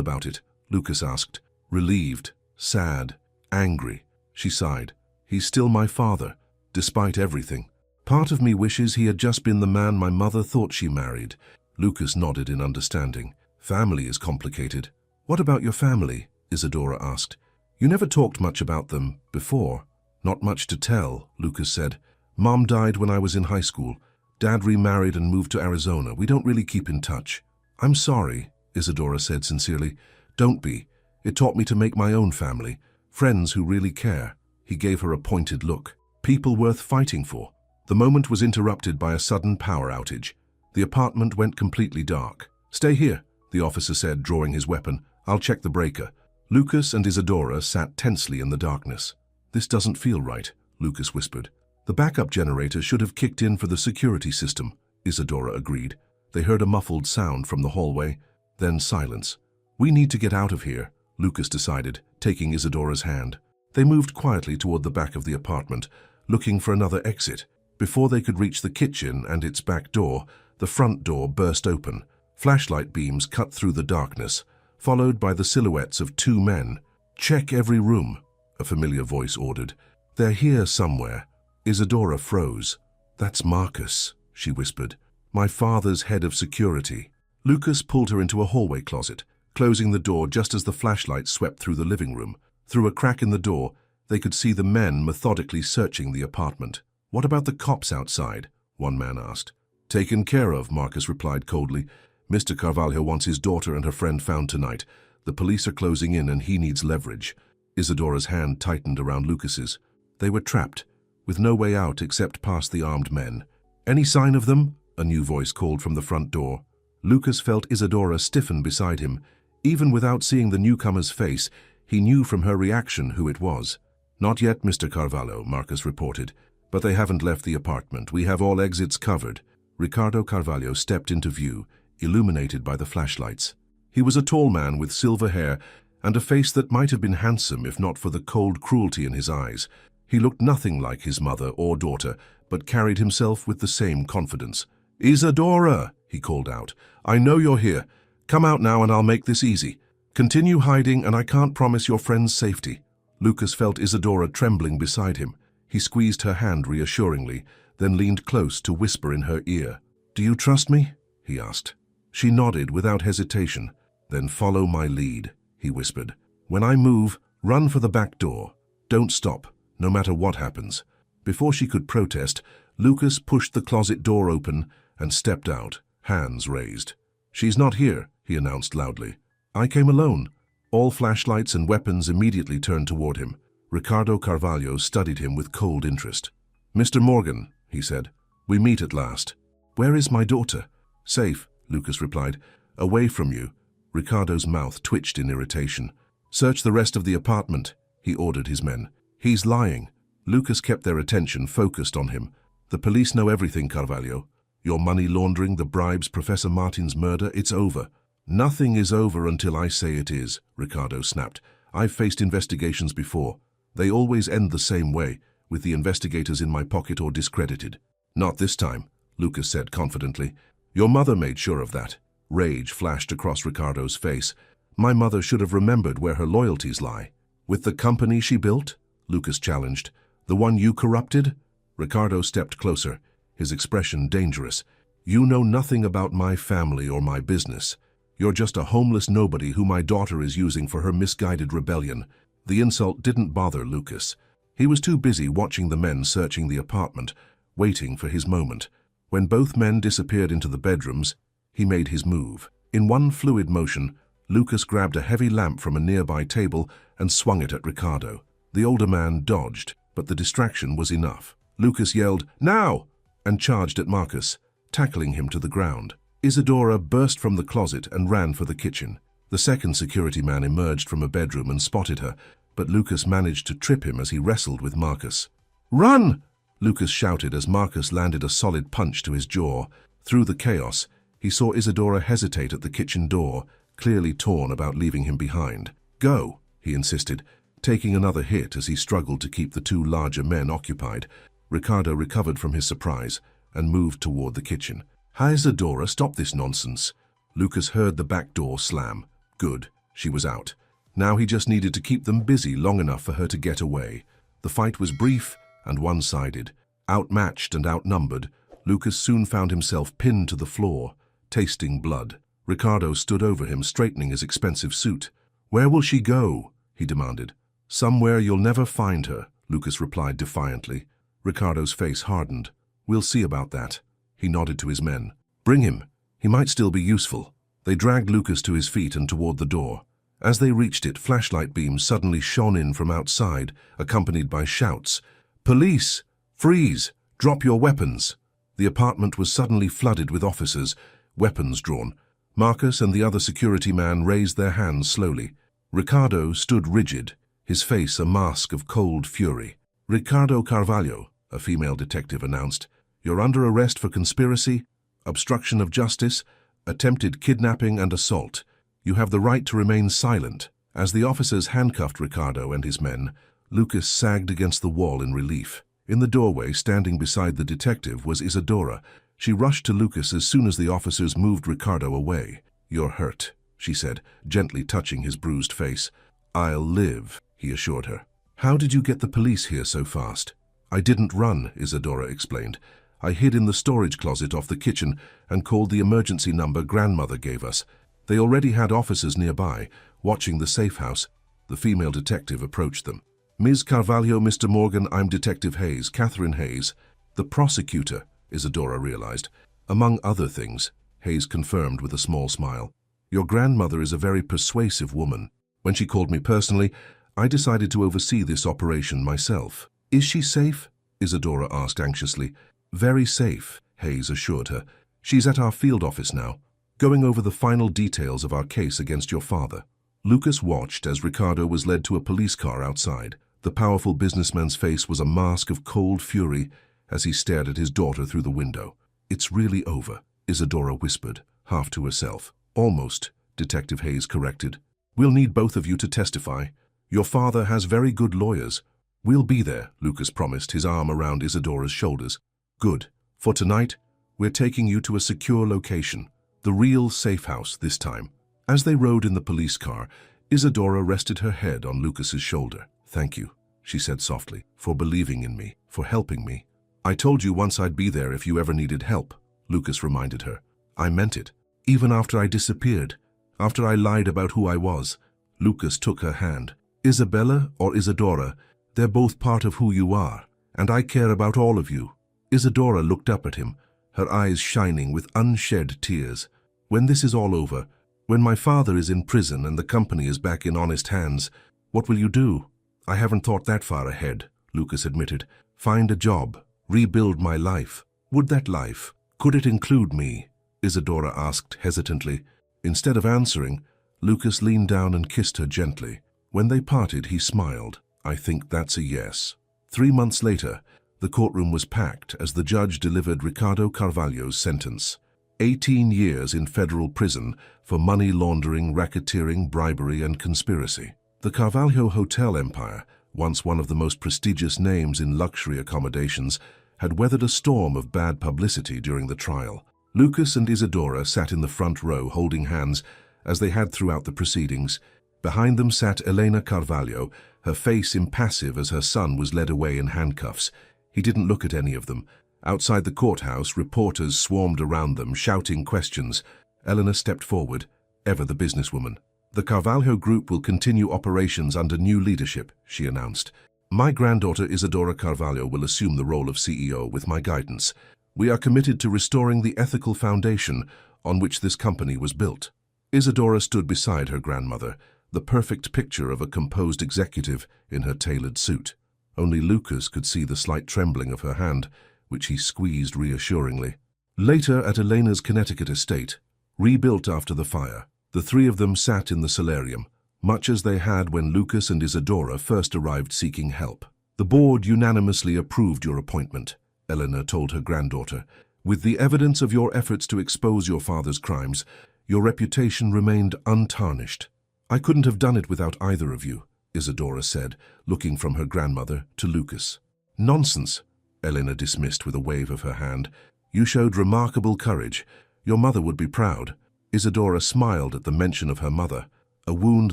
about it?" Lucas asked. "Relieved, sad, angry," she sighed. "He's still my father, despite everything. Part of me wishes he had just been the man my mother thought she married." Lucas nodded in understanding. "Family is complicated." "What about your family?" Isadora asked. "You never talked much about them before." "Not much to tell," Lucas said. "Mom died when I was in high school. Dad remarried and moved to Arizona. We don't really keep in touch." "I'm sorry," Isadora said sincerely. "Don't be. It taught me to make my own family. Friends who really care." He gave her a pointed look. "People worth fighting for." The moment was interrupted by a sudden power outage. The apartment went completely dark. "Stay here," the officer said, drawing his weapon. "I'll check the breaker." Lucas and Isadora sat tensely in the darkness. "This doesn't feel right," Lucas whispered. "The backup generator should have kicked in for the security system," Isadora agreed. They heard a muffled sound from the hallway, then silence. "We need to get out of here," Lucas decided, taking Isadora's hand. They moved quietly toward the back of the apartment, looking for another exit. Before they could reach the kitchen and its back door, the front door burst open. Flashlight beams cut through the darkness, followed by the silhouettes of 2 men. "Check every room," a familiar voice ordered. "They're here somewhere." Isadora froze. "That's Marcus," she whispered. "My father's head of security." Lucas pulled her into a hallway closet, closing the door just as the flashlight swept through the living room. Through a crack in the door, they could see the men methodically searching the apartment. "What about the cops outside?" one man asked. "Taken care of," Marcus replied coldly. "Mr. Carvalho wants his daughter and her friend found tonight. The police are closing in and he needs leverage." Isadora's hand tightened around Lucas's. They were trapped, with no way out except past the armed men. "Any sign of them?" a new voice called from the front door. Lucas felt Isadora stiffen beside him. Even without seeing the newcomer's face, he knew from her reaction who it was. "Not yet, Mr. Carvalho," Marcus reported. "But they haven't left the apartment. We have all exits covered." Ricardo Carvalho stepped into view, illuminated by the flashlights. He was a tall man with silver hair and a face that might have been handsome if not for the cold cruelty in his eyes. He looked nothing like his mother or daughter, but carried himself with the same confidence. "Isadora," he called out, "I know you're here. Come out now and I'll make this easy. Continue hiding and I can't promise your friend's safety." Lucas felt Isadora trembling beside him. He squeezed her hand reassuringly, then leaned close to whisper in her ear. "Do you trust me?" he asked. She nodded without hesitation. "Then follow my lead," he whispered. "When I move, run for the back door. Don't stop, no matter what happens." Before she could protest, Lucas pushed the closet door open and stepped out, hands raised. "She's not here," he announced loudly. "I came alone." All flashlights and weapons immediately turned toward him. Ricardo Carvalho studied him with cold interest. "Mr. Morgan," he said, "we meet at last." "Where is my daughter?" "Safe," Lucas replied. "Away from you." Ricardo's mouth twitched in irritation. "Search the rest of the apartment," he ordered his men. "He's lying." Lucas kept their attention focused on him. "The police know everything, Carvalho. Your money laundering, the bribes, Professor Martin's murder, it's over." "Nothing is over until I say it is," Ricardo snapped. "I've faced investigations before. They always end the same way, with the investigators in my pocket or discredited." "Not this time," Lucas said confidently. "Your mother made sure of that." Rage flashed across Ricardo's face. "My mother should have remembered where her loyalties lie." "With the company she built?" Lucas challenged. "The one you corrupted?" Ricardo stepped closer, his expression dangerous. "You know nothing about my family or my business. You're just a homeless nobody who my daughter is using for her misguided rebellion." The insult didn't bother Lucas. He was too busy watching the men searching the apartment, waiting for his moment. When both men disappeared into the bedrooms, he made his move. In one fluid motion, Lucas grabbed a heavy lamp from a nearby table and swung it at Ricardo. The older man dodged, but the distraction was enough. Lucas yelled, "Now!" and charged at Marcus, tackling him to the ground. Isadora burst from the closet and ran for the kitchen. The second security man emerged from a bedroom and spotted her, but Lucas managed to trip him as he wrestled with Marcus. "Run!" Lucas shouted as Marcus landed a solid punch to his jaw. Through the chaos, he saw Isadora hesitate at the kitchen door, clearly torn about leaving him behind. "Go," he insisted, taking another hit as he struggled to keep the two larger men occupied. Ricardo recovered from his surprise and moved toward the kitchen. "Hi, Isadora, stop this nonsense." Lucas heard the back door slam. Good, she was out. Now he just needed to keep them busy long enough for her to get away. The fight was brief and one-sided. Outmatched and outnumbered, Lucas soon found himself pinned to the floor, tasting blood. Ricardo stood over him, straightening his expensive suit. "Where will she go?" he demanded. "Somewhere you'll never find her," Lucas replied defiantly. Ricardo's face hardened. "We'll see about that." He nodded to his men. "Bring him. He might still be useful." They dragged Lucas to his feet and toward the door. As they reached it, flashlight beams suddenly shone in from outside, accompanied by shouts. "Police! Freeze! Drop your weapons!" The apartment was suddenly flooded with officers, weapons drawn. Marcus and the other security man raised their hands slowly. Ricardo stood rigid, his face a mask of cold fury. "Ricardo Carvalho," a female detective announced, "you're under arrest for conspiracy, obstruction of justice, attempted kidnapping and assault. You have the right to remain silent." As the officers handcuffed Ricardo and his men, Lucas sagged against the wall in relief. In the doorway, standing beside the detective, was Isadora. She rushed to Lucas as soon as the officers moved Ricardo away. "You're hurt," she said, gently touching his bruised face. "I'll live," he assured her. "How did you get the police here so fast?" "I didn't run," Isadora explained. "I hid in the storage closet off the kitchen and called the emergency number grandmother gave us. They already had officers nearby, watching the safe house." The female detective approached them. "Ms. Carvalho, Mr. Morgan, I'm Detective Hayes, Catherine Hayes." "The prosecutor," Isadora realized. "Among other things," Hayes confirmed with a small smile. "Your grandmother is a very persuasive woman. When she called me personally, I decided to oversee this operation myself." "Is she safe?" Isadora asked anxiously. "Very safe," Hayes assured her. "She's at our field office now, going over the final details of our case against your father." Lucas watched as Ricardo was led to a police car outside. The powerful businessman's face was a mask of cold fury as he stared at his daughter through the window. "It's really over," Isadora whispered, half to herself. "Almost," Detective Hayes corrected. "We'll need both of you to testify. Your father has very good lawyers." "We'll be there," Lucas promised, his arm around Isadora's shoulders. "Good. For tonight, we're taking you to a secure location, the real safe house this time." As they rode in the police car, Isadora rested her head on Lucas's shoulder. "Thank you," she said softly, "for believing in me, for helping me." "I told you once I'd be there if you ever needed help," Lucas reminded her. "I meant it. Even after I disappeared, after I lied about who I was." Lucas took her hand. "Isabella or Isadora, they're both part of who you are, and I care about all of you." Isadora looked up at him, her eyes shining with unshed tears. "When this is all over, when my father is in prison and the company is back in honest hands, what will you do?" "I haven't thought that far ahead," Lucas admitted. "Find a job, rebuild my life." "Would that life, could it include me?" Isadora asked hesitantly. Instead of answering, Lucas leaned down and kissed her gently. When they parted, he smiled. "I think that's a yes." 3 months later, the courtroom was packed as the judge delivered Ricardo Carvalho's sentence. 18 years in federal prison for money laundering, racketeering, bribery, and conspiracy. The Carvalho hotel empire, once one of the most prestigious names in luxury accommodations, had weathered a storm of bad publicity during the trial. Lucas and Isadora sat in the front row holding hands, as they had throughout the proceedings. Behind them sat Elena Carvalho, her face impassive as her son was led away in handcuffs. He didn't look at any of them. Outside the courthouse, reporters swarmed around them, shouting questions. Elena stepped forward, ever the businesswoman. "The Carvalho Group will continue operations under new leadership," she announced. "My granddaughter Isadora Carvalho will assume the role of CEO with my guidance. We are committed to restoring the ethical foundation on which this company was built." Isadora stood beside her grandmother, the perfect picture of a composed executive in her tailored suit. Only Lucas could see the slight trembling of her hand which he squeezed reassuringly. Later, at Elena's Connecticut estate, rebuilt after the fire, the three of them sat in the solarium, much as they had when Lucas and Isadora first arrived seeking help. "The board unanimously approved your appointment," Elena told her granddaughter. "With the evidence of your efforts to expose your father's crimes, your reputation remained untarnished." "I couldn't have done it without either of you," Isadora said, looking from her grandmother to Lucas. "Nonsense," Elena dismissed with a wave of her hand. "You showed remarkable courage. Your mother would be proud." Isadora smiled at the mention of her mother, a wound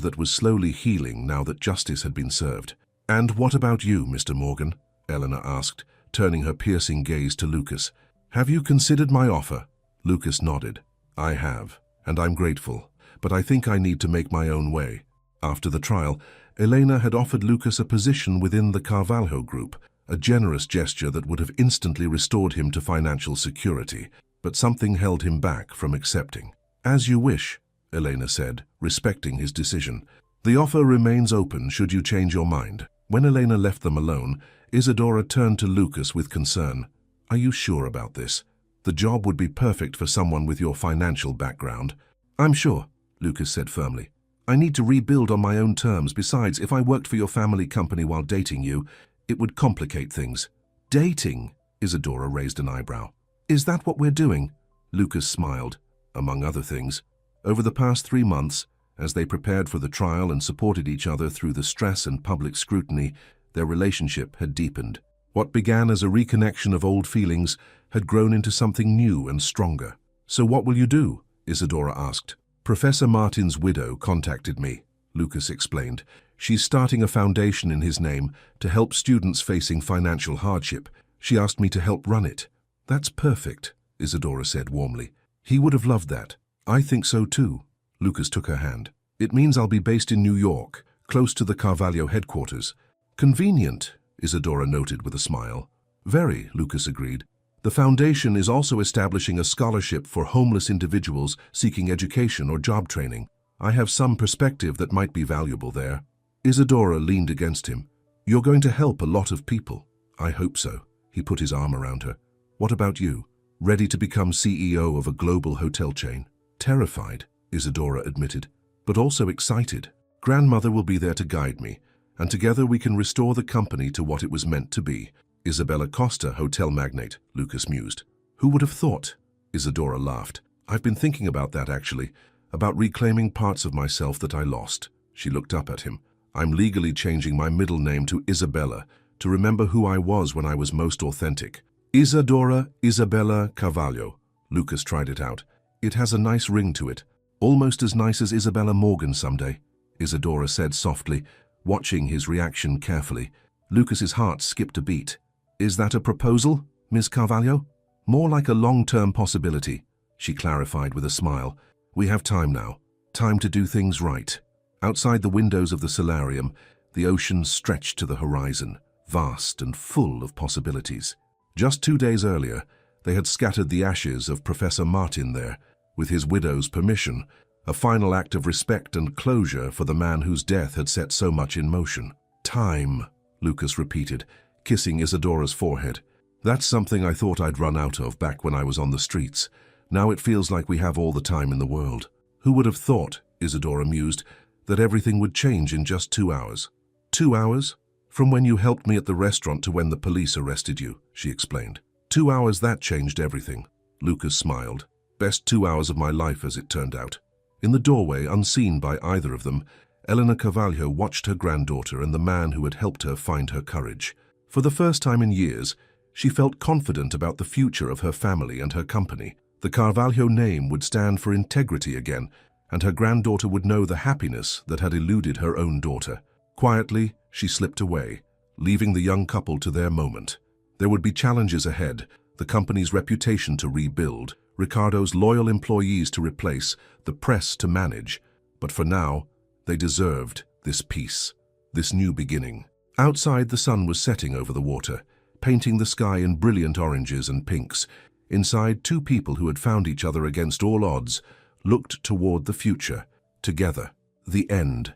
that was slowly healing now that justice had been served. "And what about you, Mr. Morgan?" Elena asked, turning her piercing gaze to Lucas. "Have you considered my offer?" Lucas nodded. "I have, and I'm grateful, but I think I need to make my own way." After the trial, Elena had offered Lucas a position within the Carvalho Group, a generous gesture that would have instantly restored him to financial security, but something held him back from accepting. "As you wish," Elena said, respecting his decision. "The offer remains open should you change your mind." When Elena left them alone, Isadora turned to Lucas with concern. "Are you sure about this? The job would be perfect for someone with your financial background." "I'm sure," Lucas said firmly. "I need to rebuild on my own terms. Besides, if I worked for your family company while dating you, it would complicate things." "Dating?" Isadora raised an eyebrow. "Is that what we're doing?" Lucas smiled. Among other things, over the past 3 months, as they prepared for the trial and supported each other through the stress and public scrutiny, their relationship had deepened. What began as a reconnection of old feelings had grown into something new and stronger. "So what will you do?" Isadora asked. "Professor Martin's widow contacted me," Lucas explained. "She's starting a foundation in his name to help students facing financial hardship. She asked me to help run it." "That's perfect," Isadora said warmly. "He would have loved that." "I think so too." Lucas took her hand. "It means I'll be based in New York, close to the Carvalho headquarters." "Convenient," Isadora noted with a smile. "Very," Lucas agreed. "The foundation is also establishing a scholarship for homeless individuals seeking education or job training. I have some perspective that might be valuable there." Isadora leaned against him. "You're going to help a lot of people." "I hope so." He put his arm around her. "What about you? Ready to become CEO of a global hotel chain?" "Terrified," Isadora admitted, "but also excited. Grandmother will be there to guide me, and together we can restore the company to what it was meant to be." "Isabella Costa, hotel magnate," Lucas mused. "Who would have thought?" Isadora laughed. "I've been thinking about that actually, about reclaiming parts of myself that I lost." She looked up at him. "I'm legally changing my middle name to Isabella to remember who I was when I was most authentic. Isadora Isabella Carvalho." Lucas tried it out. "It has a nice ring to it, almost as nice as Isabella Morgan someday," Isadora said softly, watching his reaction carefully. Lucas's heart skipped a beat. "Is that a proposal, Miss Carvalho?" "More like a long-term possibility," she clarified with a smile. "We have time now. Time to do things right." Outside the windows of the solarium, the ocean stretched to the horizon, vast and full of possibilities. Just 2 days earlier, they had scattered the ashes of Professor Martin there, with his widow's permission, a final act of respect and closure for the man whose death had set so much in motion. "Time," Lucas repeated, kissing Isadora's forehead. "That's something I thought I'd run out of back when I was on the streets. Now it feels like we have all the time in the world." "Who would have thought," Isadora mused, "that everything would change in just 2 hours?" "2 hours? From when you helped me at the restaurant to when the police arrested you," she explained. 2 hours, that changed everything." Lucas smiled. "Best 2 hours of my life, as it turned out." In the doorway, unseen by either of them, Elena Carvalho watched her granddaughter and the man who had helped her find her courage. For the first time in years, she felt confident about the future of her family and her company. The Carvalho name would stand for integrity again, and her granddaughter would know the happiness that had eluded her own daughter. Quietly, she slipped away, leaving the young couple to their moment. There would be challenges ahead, the company's reputation to rebuild, Ricardo's loyal employees to replace, the press to manage. But for now, they deserved this peace, this new beginning. Outside, the sun was setting over the water, painting the sky in brilliant oranges and pinks. Inside, 2 people who had found each other against all odds looked toward the future, together. The end.